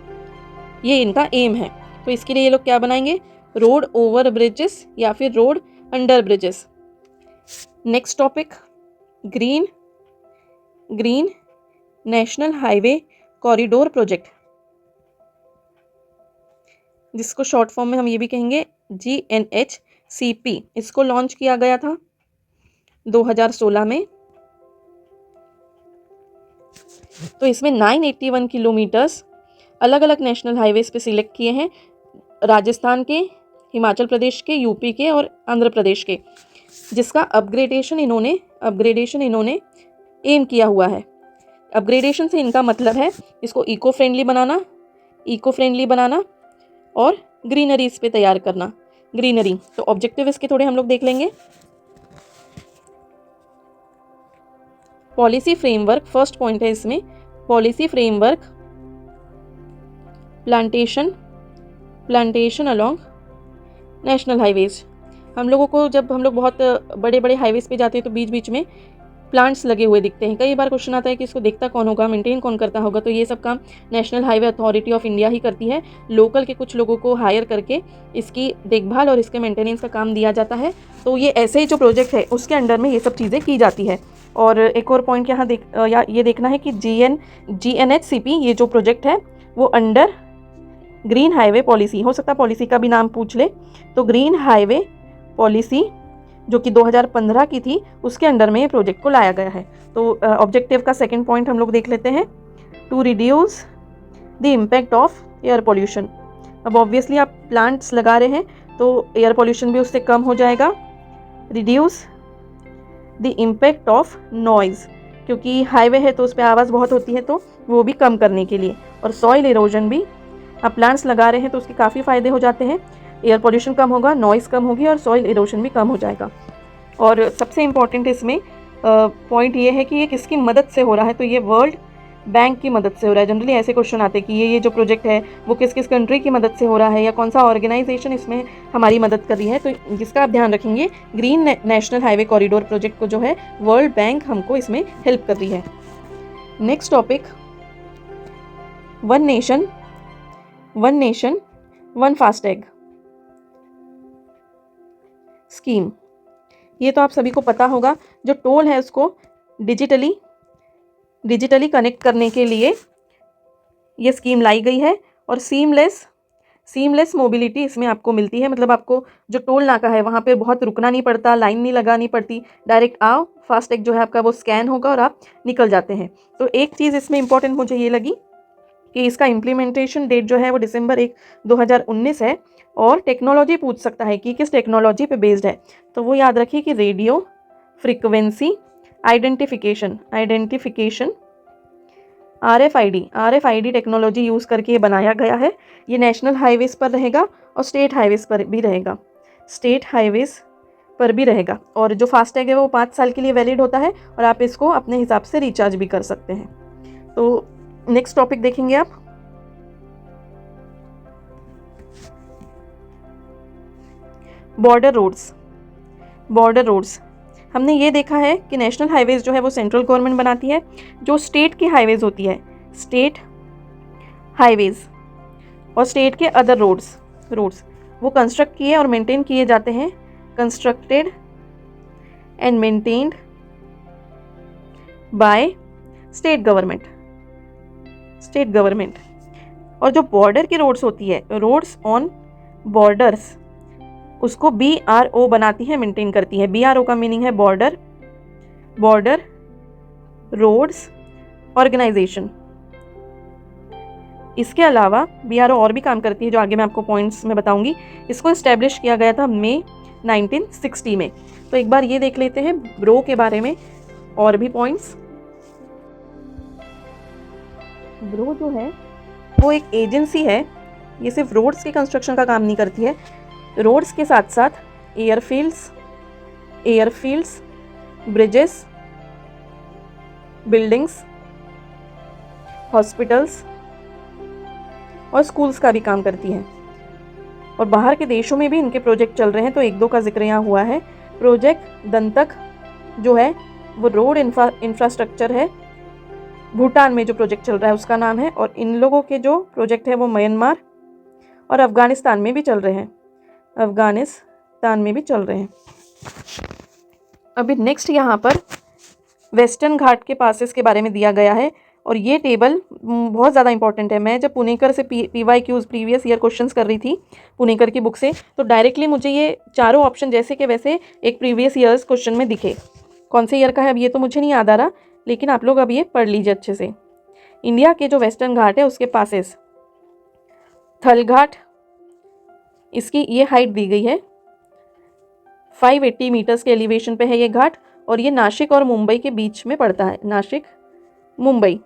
ये इनका एम है। तो इसके लिए ये लोग क्या बनाएंगे? रोड ओवर ब्रिजेस या फिर road under bridges. Next topic, green national highway corridor project, जिसको शॉर्ट फॉर्म में हम ये भी कहेंगे GNHCP। इसको लॉन्च किया गया था 2016 में। तो इसमें 981 किलोमीटर्स अलग अलग नेशनल हाईवेज पे सिलेक्ट किए हैं, राजस्थान के, हिमाचल प्रदेश के, यूपी के और आंध्र प्रदेश के, जिसका अपग्रेडेशन इन्होंने एम किया हुआ है। अपग्रेडेशन से इनका मतलब है इसको इको फ्रेंडली बनाना और ग्रीनरी इस पे तैयार करना, ग्रीनरी। तो ऑब्जेक्टिव इसके थोड़े हम लोग देख लेंगे। पॉलिसी फ्रेमवर्क, फर्स्ट पॉइंट है इसमें, policy framework plantation along national highways. हम लोगों को जब हम लोग बहुत बड़े बड़े हाईवेज पे जाते हैं तो बीच बीच में प्लांट्स लगे हुए दिखते हैं। कई बार क्वेश्चन आता है कि इसको देखता कौन होगा, मेंटेन कौन करता होगा। तो ये सब काम national highway authority of India ही करती है। लोकल के कुछ लोगों को हायर करके इसकी देखभाल और इसके मेंटेनेंस का काम दिया जाता है। तो ये ऐसे ही जो प्रोजेक्ट है उसके अंडर में ये सब चीज़ें की जाती है। और एक और पॉइंट यहाँ ये देखना है कि GNHCP ये जो प्रोजेक्ट है वो अंडर ग्रीन हाईवे पॉलिसी, हो सकता है पॉलिसी का भी नाम पूछ ले, तो ग्रीन हाईवे पॉलिसी जो कि 2015 की थी उसके अंडर में ये प्रोजेक्ट को लाया गया है। तो ऑब्जेक्टिव का सेकंड पॉइंट हम लोग देख लेते हैं, to reduce the impact of air pollution. अब ऑब्वियसली आप प्लांट्स लगा रहे हैं तो एयर पॉल्यूशन भी उससे कम हो जाएगा। Reduce the impact of noise, क्योंकि हाईवे है तो उस पर आवाज़ बहुत होती है, तो वो भी कम करने के लिए। और सॉइल इरोजन भी, आप प्लांट्स लगा रहे हैं तो उसके काफ़ी फ़ायदे हो जाते हैं। एयर पॉल्यूशन कम होगा, नॉइज़ कम होगी और सॉइल इरोजन भी कम हो जाएगा। और सबसे इम्पॉर्टेंट इसमें पॉइंट ये है कि ये किसकी मदद से हो रहा है, तो ये वर्ल्ड बैंक की मदद से हो रहा है। जनरली ऐसे क्वेश्चन आते हैं कि ये जो प्रोजेक्ट है वो किस किस कंट्री की मदद से हो रहा है या कौन सा ऑर्गेनाइजेशन इसमें हमारी मदद कर रही है। तो जिसका आप ध्यान रखेंगे, green national highway corridor project को जो है वर्ल्ड बैंक हमको इसमें हेल्प कर रही है। Next topic, one nation one FASTag scheme. ये तो आप सभी को पता होगा, जो टोल है उसको डिजिटली कनेक्ट करने के लिए ये स्कीम लाई गई है। और सीमलेस मोबिलिटी इसमें आपको मिलती है। मतलब आपको जो टोल नाका है वहाँ पे बहुत रुकना नहीं पड़ता, लाइन नहीं लगानी पड़ती, डायरेक्ट आओ, फास्टैग जो है आपका वो स्कैन होगा और आप निकल जाते हैं। तो एक चीज़ इसमें इंपॉर्टेंट मुझे ये लगी कि इसका इम्प्लीमेंटेशन डेट जो है वो December 1, 2019 है। और टेक्नोलॉजी पूछ सकता है कि किस टेक्नोलॉजी पे बेस्ड है, तो वो याद रखिए कि radio frequency identification RFID technology use करके ये बनाया गया है। ये नेशनल हाईवेज़ पर रहेगा और स्टेट हाईवेज़ पर भी रहेगा। और जो फास्टैग है वो 5 साल के लिए वैलिड होता है और आप इसको अपने हिसाब से रिचार्ज भी कर सकते हैं। तो नेक्स्ट टॉपिक देखेंगे आप, बॉर्डर रोड्स। हमने ये देखा है कि नेशनल हाईवेज़ जो है वो सेंट्रल गवर्नमेंट बनाती है। जो स्टेट की हाईवेज़ होती है, स्टेट हाईवेज़ और स्टेट के अदर रोड्स वो कंस्ट्रक्ट किए और मेंटेन किए जाते हैं, constructed and maintained by state government. और जो बॉर्डर की रोड्स होती है, रोड्स ऑन बॉर्डर्स, उसको BRO बनाती है, मेंटेन करती है। BRO का मीनिंग है बॉर्डर रोड्स ऑर्गेनाइजेशन। इसके अलावा BRO और भी काम करती है, जो आगे मैं आपको पॉइंट्स में बताऊंगी। इसको इस्टेब्लिश किया गया था मई 1960 में। तो एक बार ये देख लेते हैं ब्रो के बारे में और भी पॉइंट्स। ब्रो जो है वो एक एजेंसी है, ये सिर्फ रोड्स के कंस्ट्रक्शन का काम नहीं करती है। रोड्स के साथ साथ एयरफील्ड्स, ब्रिजेस, बिल्डिंग्स, हॉस्पिटल्स और स्कूल्स का भी काम करती है। और बाहर के देशों में भी इनके प्रोजेक्ट चल रहे हैं, तो एक दो का जिक्र यहाँ हुआ है। प्रोजेक्ट दंतक जो है वो रोड इंफ्रास्ट्रक्चर है, भूटान में जो प्रोजेक्ट चल रहा है उसका नाम है। और इन लोगों के जो प्रोजेक्ट है वो म्यांमार और अफ़गानिस्तान में भी चल रहे हैं। अभी नेक्स्ट यहाँ पर वेस्टर्न घाट के पासेस के बारे में दिया गया है और ये टेबल बहुत ज़्यादा इंपॉर्टेंट है। मैं जब पुणेकर से PYQs प्रीवियस ईयर क्वेश्चंस कर रही थी पुणेकर की बुक से, तो डायरेक्टली मुझे ये चारों ऑप्शन जैसे के वैसे एक प्रीवियस ईयर्स क्वेश्चन में दिखे। कौन से ईयर का है अब ये तो मुझे नहीं याद आ रहा, लेकिन आप लोग अब ये पढ़ लीजिए अच्छे से। इंडिया के जो वेस्टर्न घाट है उसके पासेस थल घाट, इसकी ये हाइट दी गई है 580 मीटर्स के एलिवेशन पे है ये घाट। और ये नासिक और मुंबई के बीच में पड़ता है, मुंबई।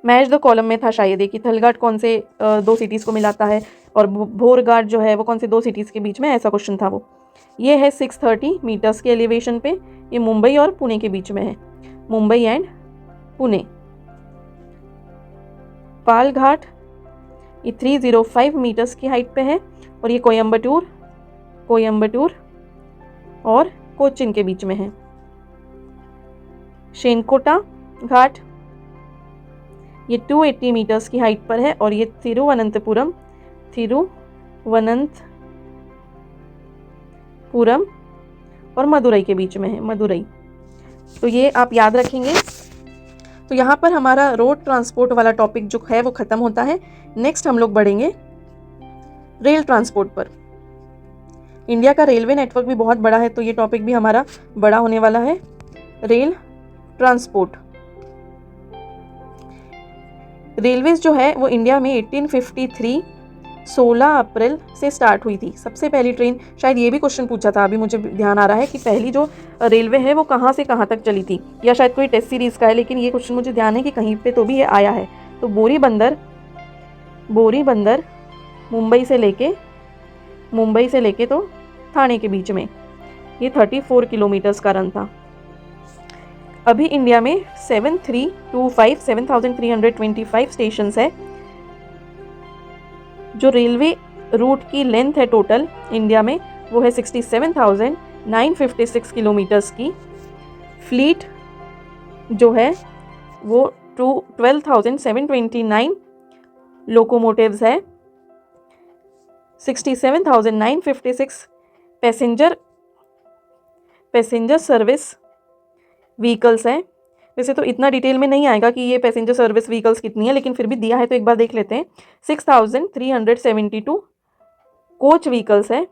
मैच द कॉलम में था शायद ये कि थलघाट कौन से दो सिटीज़ को मिलाता है और भोरघाट जो है वो कौन से दो सिटीज़ के बीच में, ऐसा क्वेश्चन था वो। ये है 630 मीटर्स के एलिवेशन पे, ये मुंबई और पुणे के बीच में है, मुंबई एंड पुणे। पालघाट ये 305 मीटर्स की हाइट पे है और ये कोयम्बटूर और कोचिन के बीच में है। शेनकोटा घाट ये 280 मीटर्स की हाइट पर है और ये तिरुवनंतपुरम और मदुरई के बीच में है, मदुरई। तो ये आप याद रखेंगे। तो यहाँ पर हमारा रोड ट्रांसपोर्ट वाला टॉपिक जो है वो ख़त्म होता है। नेक्स्ट हम लोग बढ़ेंगे रेल ट्रांसपोर्ट पर। इंडिया का रेलवे नेटवर्क भी बहुत बड़ा है, तो ये टॉपिक भी हमारा बड़ा होने वाला है, रेल ट्रांसपोर्ट। रेलवेज जो है वो इंडिया में 1853 16 अप्रैल से स्टार्ट हुई थी। सबसे पहली ट्रेन, शायद ये भी क्वेश्चन पूछा था, अभी मुझे ध्यान आ रहा है कि पहली जो रेलवे है वो कहाँ से कहाँ तक चली थी, या शायद कोई टेस्ट सीरीज़ का है, लेकिन ये क्वेश्चन मुझे ध्यान है कि कहीं पे तो भी ये आया है। तो बोरी बंदर मुंबई से लेके तो थाने के बीच में, ये 34 किलोमीटर्स का रन था। अभी इंडिया में 7325 स्टेशंस है। जो रेलवे रूट की लेंथ है टोटल इंडिया में वो है 67,956 किलोमीटर्स की। फ्लीट जो है वो 12,729 लोकोमोटिव्स है। 67,956 पैसेंजर सर्विस व्हीकल्स है। वैसे तो इतना डिटेल में नहीं आएगा कि ये पैसेंजर सर्विस व्हीकल्स कितनी है, लेकिन फिर भी दिया है तो एक बार देख लेते हैं। 6,372 कोच व्हीकल्स है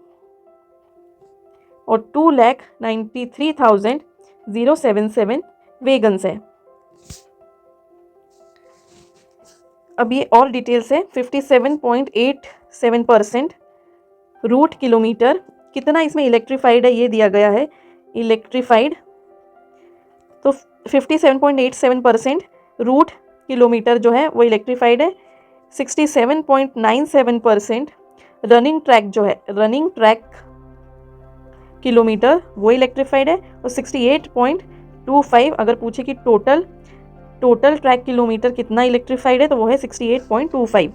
और 2,93,077 वेगन्स है। अब ये और डिटेल्स है। 57.87% रूट किलोमीटर, कितना इसमें इलेक्ट्रीफाइड है ये दिया गया है। इलेक्ट्रीफाइड तो 57.87% रूट किलोमीटर जो है वो इलेक्ट्रीफाइड है। 67.97% रनिंग ट्रैक किलोमीटर वो इलेक्ट्रीफाइड है। और 68.25 अगर पूछे कि टोटल ट्रैक किलोमीटर कितना इलेक्ट्रीफाइड है तो वो है 68.25।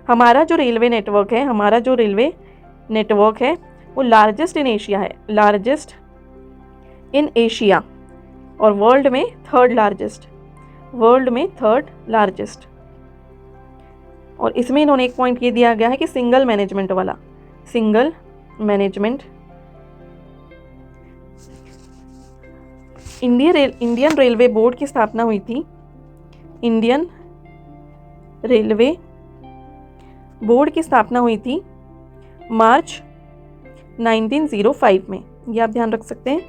हमारा जो रेलवे नेटवर्क है वो लार्जेस्ट इन एशिया और वर्ल्ड में थर्ड लार्जेस्ट। और इसमें इन्होंने एक पॉइंट ये दिया गया है कि single management. Indian railway board की स्थापना हुई थी। इंडियन रेलवे बोर्ड की स्थापना हुई थी मार्च 1905 में, ये आप ध्यान रख सकते हैं।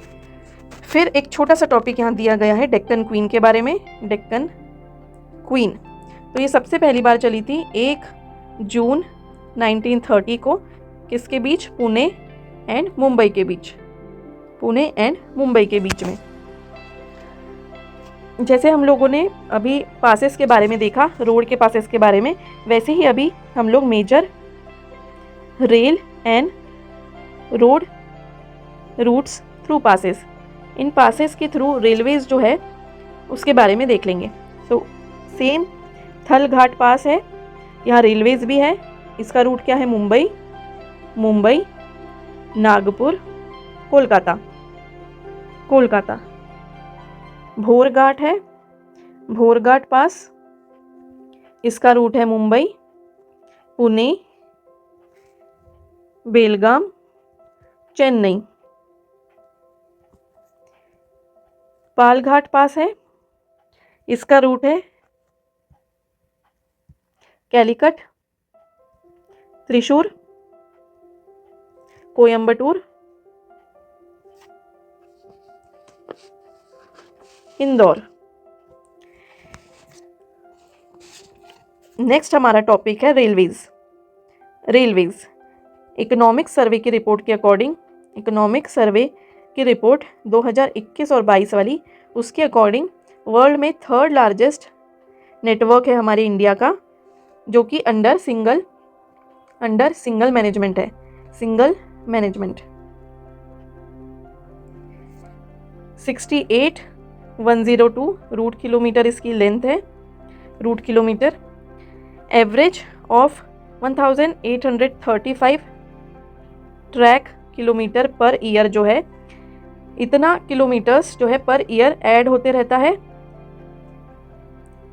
फिर एक छोटा सा टॉपिक यहाँ दिया गया है डेक्कन क्वीन के बारे में। डेक्कन क्वीन तो ये सबसे पहली बार चली थी 1 जून 1930 को। किसके बीच? पुणे एंड मुंबई के बीच में। जैसे हम लोगों ने अभी पासेस के बारे में देखा, रोड के पासेस के बारे में, वैसे ही अभी हम लोग major rail and road routes through passes, इन पासेस के थ्रू रेलवेज जो है उसके बारे में देख लेंगे। तो सेम थलघाट पास है, यहाँ रेलवेज भी है। इसका रूट क्या है? मुंबई नागपुर कोलकाता। भोरघाट है, भोरघाट पास, इसका रूट है मुंबई पुणे बेलगाम चेन्नई। पालघाट पास है, इसका रूट है कैलीकट त्रिशूर कोयम्बटूर इंदौर। नेक्स्ट हमारा टॉपिक है रेलवेज। इकोनॉमिक सर्वे की रिपोर्ट के अकॉर्डिंग, इकोनॉमिक सर्वे की रिपोर्ट 2021 और 22 वाली, उसके अकॉर्डिंग वर्ल्ड में थर्ड लार्जेस्ट नेटवर्क है हमारे इंडिया का, जो कि अंडर सिंगल मैनेजमेंट है, सिंगल मैनेजमेंट। 68,102 रूट किलोमीटर इसकी लेंथ है, route kilometre. Average of 1835 track kilometre per year जो है, इतना किलोमीटर्स जो है पर ईयर ऐड होते रहता है।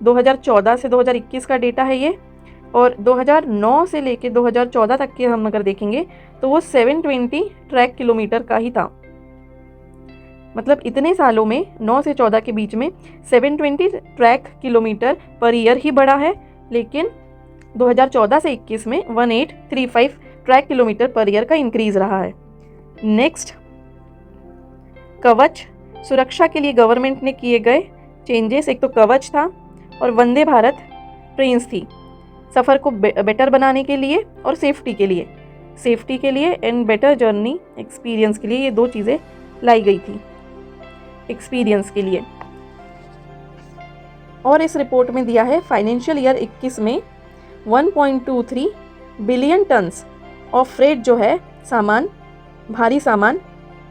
2014 से 2021 का डेटा है ये, और 2009 से लेके 2014 तक के हम अगर देखेंगे तो वो 720 ट्रैक किलोमीटर का ही था। मतलब इतने सालों में 9 से 14 के बीच में 720 ट्रैक किलोमीटर पर ईयर ही बढ़ा है, लेकिन 2014 से 21 में 1835 ट्रैक किलोमीटर पर ईयर का इंक्रीज रहा है। नेक्स्ट, कवच सुरक्षा के लिए गवर्नमेंट ने किए गए चेंजेस। एक तो कवच था और वंदे भारत ट्रेन्स थी, सफ़र को बेटर बनाने के लिए और सेफ्टी के लिए एंड बेटर जर्नी एक्सपीरियंस के लिए ये दो चीज़ें लाई गई थी, एक्सपीरियंस के लिए। और इस रिपोर्ट में दिया है फाइनेंशियल ईयर 21 में 1.23 बिलियन टन्स ऑफ फ्रेट जो है सामान, भारी सामान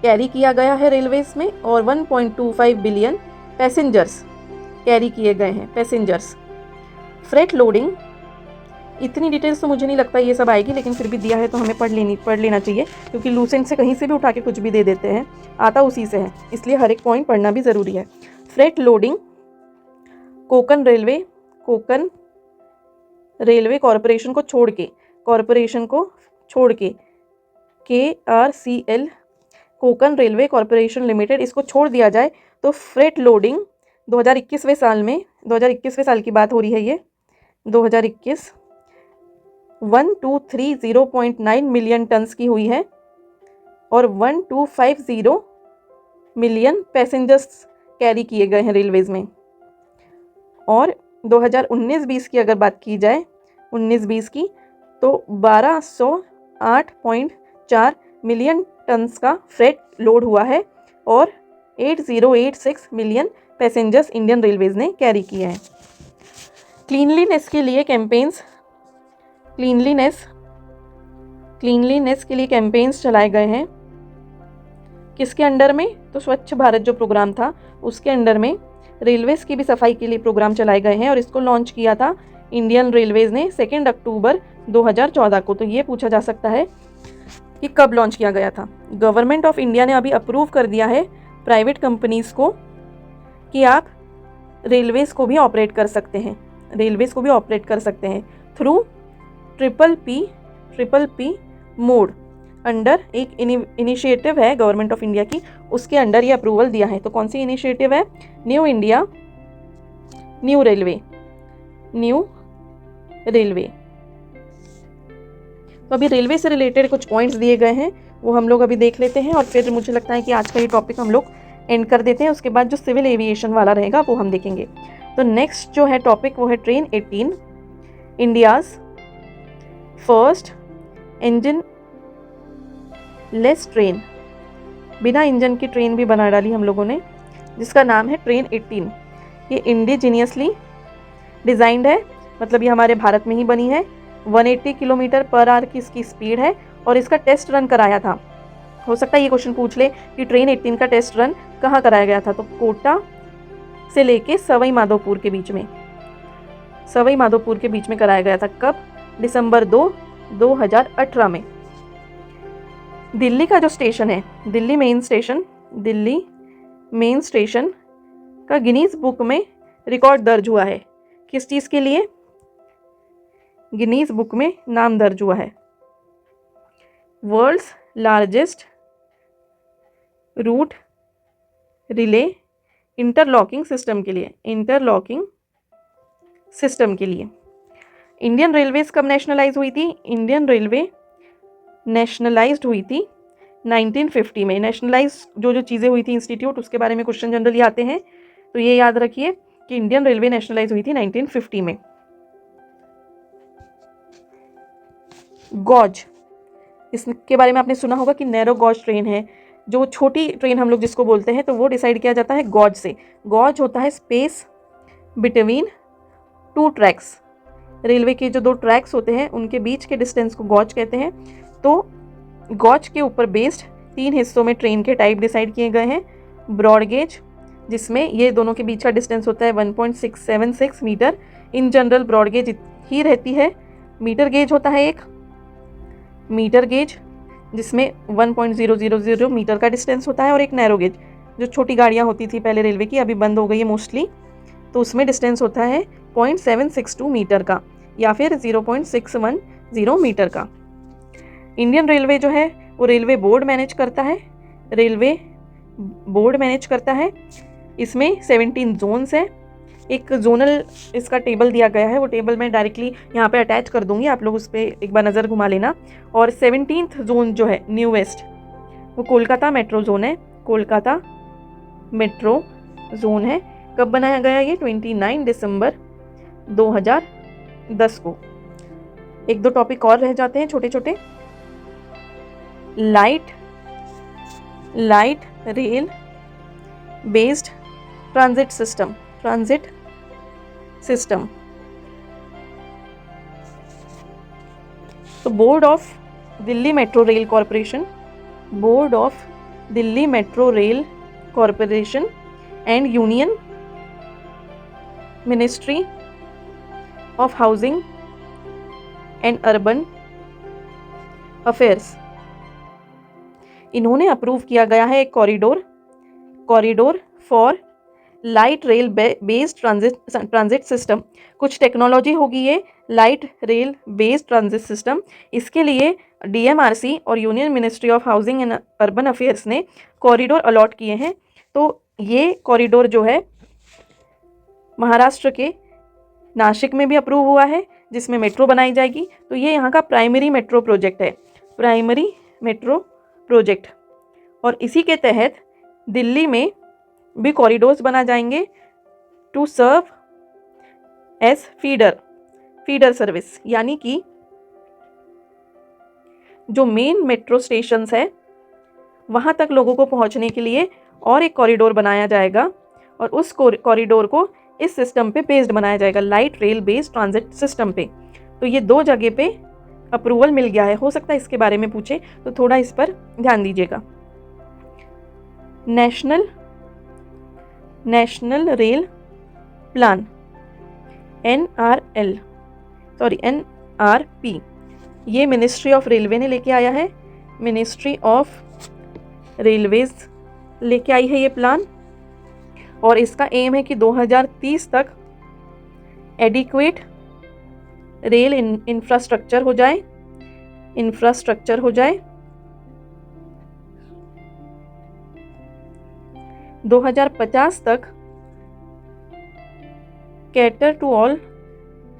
कैरी किया गया है रेलवेज में, और 1.25 बिलियन पैसेंजर्स कैरी किए गए हैं, पैसेंजर्स। फ्रेट लोडिंग, इतनी डिटेल्स तो मुझे नहीं लगता ये सब आएगी, लेकिन फिर भी दिया है तो हमें पढ़ लेना चाहिए, क्योंकि लूसेंट से कहीं से भी उठा के कुछ भी दे देते हैं, आता उसी से है, इसलिए हर एक पॉइंट पढ़ना भी ज़रूरी है। Freight loading Konkan railway corporation को छोड़ के KRCL Konkan railway corporation limited, इसको छोड़ दिया जाए तो फ्रेट लोडिंग 2021वें साल की बात हो रही है ये, 2021 1230.9 मिलियन टन्स की हुई है, और 1250 मिलियन पैसेंजर्स कैरी किए गए हैं रेलवेज में। और 2019-20 की अगर बात की जाए, 19-20 की, तो 1208.4 मिलियन टन्स का फ्रेट लोड हुआ है, और 8086 मिलियन पैसेंजर्स इंडियन रेलवेज ने कैरी किए हैं। क्लीनलीनेस के लिए कैंपेन्स चलाए गए हैं। किसके अंडर में? तो स्वच्छ भारत जो प्रोग्राम था उसके अंडर में रेलवेज की भी सफाई के लिए प्रोग्राम चलाए गए हैं, और इसको लॉन्च किया था इंडियन रेलवेज ने 2 अक्टूबर 2014 को। तो ये पूछा जा सकता है कि कब लॉन्च किया गया था। गवर्नमेंट ऑफ इंडिया ने अभी अप्रूव कर दिया है प्राइवेट कंपनीज को कि आप रेलवेज को भी ऑपरेट कर सकते हैं through triple P mode under. एक इनिशिएटिव है गवर्नमेंट ऑफ इंडिया की, उसके अंडर ये अप्रूवल दिया है। तो कौन सी इनिशिएटिव है? New railway. तो अभी रेलवे से रिलेटेड कुछ पॉइंट्स दिए गए हैं, वो हम लोग अभी देख लेते हैं, और फिर मुझे लगता है कि आज का ये टॉपिक हम लोग एंड कर देते हैं। उसके बाद जो सिविल एविएशन वाला रहेगा वो हम देखेंगे। तो नेक्स्ट जो है टॉपिक वो है train 18, India's first engine less train. बिना इंजन की ट्रेन भी बना डाली हम लोगों ने, जिसका नाम है ट्रेन 18। ये इंडिजीनियसली डिज़ाइंड है, मतलब ये हमारे भारत में ही बनी है। 180 किलोमीटर पर आवर की इसकी स्पीड है, और इसका टेस्ट रन कराया था। हो सकता है ये क्वेश्चन पूछ ले कि ट्रेन 18 का टेस्ट रन कहाँ कराया गया था। तो कोटा से लेके सवाई माधोपुर के बीच में कराया गया था। कब? दिसंबर 2, 2018 में। दिल्ली का जो स्टेशन है, दिल्ली मेन स्टेशन का गिनीज बुक में रिकॉर्ड दर्ज हुआ है। किस चीज़ के लिए? गिनीज बुक में नाम दर्ज हुआ है। World's largest route relay interlocking system के लिए। इंडियन रेलवेज कब नेशनलाइज हुई थी? इंडियन रेलवे नेशनलाइज्ड हुई थी 1950 में। नेशनलाइज जो चीज़ें हुई थी इंस्टीट्यूट, उसके बारे में क्वेश्चन जनरली आते हैं, तो ये याद रखिए कि इंडियन रेलवे नेशनलाइज हुई थी 1950 में। गॉज, इसके बारे में आपने सुना होगा कि नैरो गॉज ट्रेन है, जो छोटी ट्रेन हम लोग जिसको बोलते हैं, तो वो डिसाइड किया जाता है गॉज से। गॉज होता है space between two tracks. Railway के जो दो ट्रैक्स होते हैं उनके बीच के डिस्टेंस को गॉज कहते हैं। तो गॉज के ऊपर बेस्ड 3 हिस्सों में ट्रेन के टाइप डिसाइड किए गए हैं। ब्रॉड गेज, जिसमें ये दोनों के बीच का डिस्टेंस होता है 1.676 metre. In general broad gauge ही रहती है। मीटर गेज होता है एक मीटर गेज, जिसमें 1.000 मीटर का डिस्टेंस होता है। और एक नैरो गेज, जो छोटी गाड़ियाँ होती थी पहले रेलवे की, अभी बंद हो गई है मोस्टली, तो उसमें डिस्टेंस होता है 0.762 मीटर का या फिर 0.610 मीटर का। इंडियन रेलवे जो है वो रेलवे बोर्ड मैनेज करता है। रेलवे बोर्ड मैनेज करता है। इसमें 17 जोन्स है। एक जोनल इसका टेबल दिया गया है, वो टेबल मैं डायरेक्टली यहाँ पे अटैच कर दूंगी, आप लोग उस पर एक बार नज़र घुमा लेना। और 17th जोन जो है न्यू वेस्ट, वो कोलकाता मेट्रो जोन है। कोलकाता मेट्रो जोन है। कब बनाया गया ये? 29 दिसंबर 2010 को। एक दो टॉपिक और रह जाते हैं छोटे छोटे। Light rail based transit system. तो board of Delhi metro rail corporation and union ministry of housing and urban affairs, इन्होंने अप्रूव किया गया है एक corridor for light rail based transit system. कुछ टेक्नोलॉजी होगी ये light rail based transit system. इसके लिए DMRC और union ministry of housing and urban affairs ने कॉरिडोर अलॉट किए हैं। तो ये कॉरिडोर जो है महाराष्ट्र के नासिक में भी अप्रूव हुआ है, जिसमें मेट्रो बनाई जाएगी। तो ये यहाँ का प्राइमरी मेट्रो प्रोजेक्ट। और इसी के तहत दिल्ली में भी कॉरिडोर्स बना जाएंगे to serve as feeder service, यानी कि जो मेन मेट्रो स्टेशंस है वहाँ तक लोगों को पहुँचने के लिए और एक कॉरिडोर बनाया जाएगा। और उस कॉरिडोर को इस सिस्टम पे बेस्ड बनाया जाएगा, light rail based transit system पे। तो ये 2 जगह पे अप्रूवल मिल गया है। हो सकता है इसके बारे में पूछे, तो थोड़ा इस पर ध्यान दीजिएगा। नेशनल रेल प्लान NRP, ये मिनिस्ट्री ऑफ रेलवे ने लेके आया है। मिनिस्ट्री ऑफ रेलवेज लेके आई है ये प्लान। और इसका एम है कि 2030 तक एडिक्वेट रेल इंफ्रास्ट्रक्चर हो जाए। 2050 तक cater to all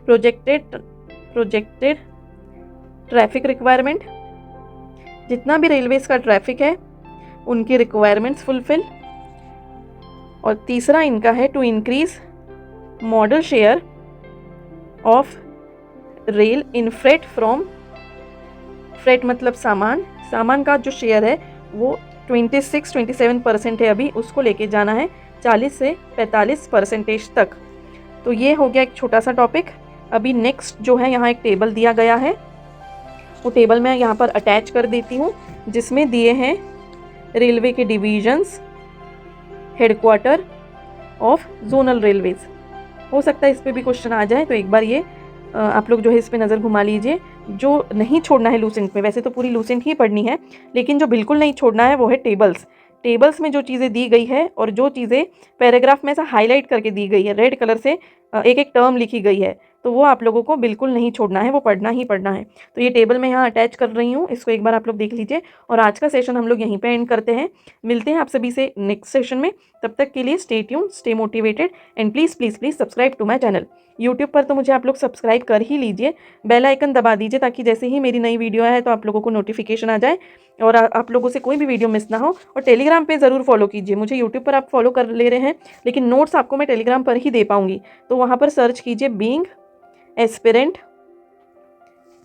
projected traffic requirement, जितना भी रेलवेज का ट्रैफिक है उनकी रिक्वायरमेंट्स फुलफिल। और तीसरा इनका है to increase modal share of rail in freight मतलब सामान का जो शेयर है वो 26-27% है अभी, उसको लेके जाना है 40 से 45% तक। तो ये हो गया एक छोटा सा टॉपिक। अभी नेक्स्ट जो है यहाँ एक टेबल दिया गया है, वो टेबल मैं यहाँ पर अटैच कर देती हूँ, जिसमें दिए हैं रेलवे के divisions, headquarter of zonal railways. हो सकता है इस पर भी क्वेश्चन आ जाए, तो एक बार ये आप लोग जो है इस पर नज़र घुमा लीजिए। जो नहीं छोड़ना है लूसेंट में, वैसे तो पूरी लूसेंट ही पढ़नी है, लेकिन जो बिल्कुल नहीं छोड़ना है वो है टेबल्स में जो चीज़ें दी गई है और जो चीज़ें पैराग्राफ में ऐसा हाईलाइट करके दी गई है, रेड कलर से एक एक टर्म लिखी गई है, तो वो आप लोगों को बिल्कुल नहीं छोड़ना है, वो पढ़ना ही पढ़ना है। तो ये टेबल मैं यहाँ अटैच कर रही हूँ, इसको एक बार आप लोग देख लीजिए। और आज का सेशन हम लोग यहीं पे एंड करते हैं। मिलते हैं आप सभी से नेक्स्ट सेशन में। तब तक के लिए stay tuned, stay motivated and please subscribe to my channel. YouTube पर तो मुझे आप लोग सब्सक्राइब कर ही लीजिए, बेल आइकन दबा दीजिए, ताकि जैसे ही मेरी नई वीडियो आए तो आप लोगों को नोटिफिकेशन आ जाए और आप लोगों से कोई भी वीडियो मिस ना हो। और टेलीग्राम पे ज़रूर फॉलो कीजिए। मुझे यूट्यूब पर आप फॉलो कर ले रहे हैं, लेकिन नोट्स आपको मैं टेलीग्राम पर ही दे पाऊँगी। तो वहाँ पर सर्च कीजिए बीइंग एस्पिरेंट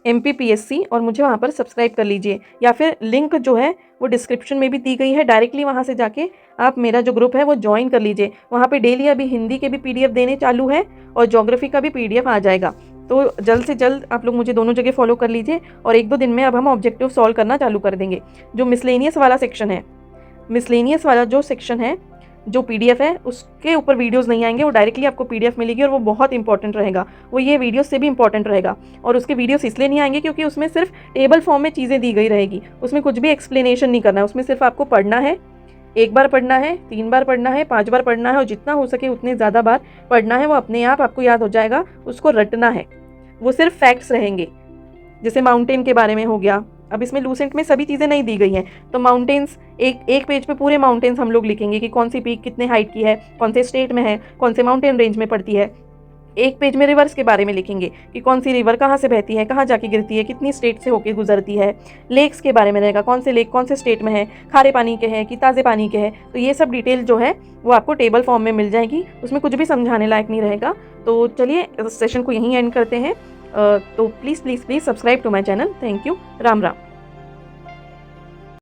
MPPSC और मुझे वहाँ पर सब्सक्राइब कर लीजिए, या फिर लिंक जो है वो डिस्क्रिप्शन में भी दी गई है, डायरेक्टली वहाँ से जाके आप मेरा जो ग्रुप है वो ज्वाइन कर लीजिए। वहाँ पे डेली अभी हिंदी के भी PDF देने चालू है और ज्योग्राफी का भी PDF आ जाएगा। तो जल्द से जल्द आप लोग मुझे दोनों जगह फॉलो कर लीजिए और 1-2 दिन में अब हम ऑब्जेक्टिव सॉल्व करना चालू कर देंगे। जो मिसलेनियस वाला सेक्शन है, मिसलेनियस वाला जो सेक्शन है, जो PDF है उसके ऊपर वीडियोस नहीं आएंगे, वो डायरेक्टली आपको PDF मिलेगी और वो बहुत इंपॉर्टेंट रहेगा। वो ये वीडियो से भी इंपॉर्टेंट रहेगा। और उसके वीडियोस इसलिए नहीं आएंगे क्योंकि उसमें सिर्फ टेबल फॉर्म में चीज़ें दी गई रहेगी, उसमें कुछ भी एक्सप्लेनेशन नहीं करना है। उसमें सिर्फ आपको पढ़ना है, 1 बार पढ़ना है, 3 बार पढ़ना है, 5 बार पढ़ना है और जितना हो सके उतने ज़्यादा बार पढ़ना है। वो अपने आप आपको याद हो जाएगा, उसको रटना है। वो सिर्फ फैक्ट्स रहेंगे, जैसे माउंटेन के बारे में हो गया। अब इसमें लूसेंट में सभी चीज़ें नहीं दी गई हैं, तो माउंटेन्स एक पेज पे पूरे माउंटेन्स हम लोग लिखेंगे कि कौन सी पीक कितने हाइट की है, कौन से स्टेट में है, कौन से माउंटेन रेंज में पड़ती है। एक पेज में रिवर्स के बारे में लिखेंगे कि कौन सी रिवर कहाँ से बहती है, कहाँ जाके गिरती है, कितनी स्टेट से होकर गुजरती है। लेक्स के बारे में रहेगा, कौन से लेक कौन से स्टेट में है, खारे पानी के हैं कि ताज़े पानी के हैं। तो ये सब डिटेल जो है वो आपको टेबल फॉर्म में मिल जाएगी, उसमें कुछ भी समझाने लायक नहीं रहेगा। तो चलिए इस सेशन को यहीं एंड करते हैं। तो please subscribe to my channel. Thank you. Ram Ram.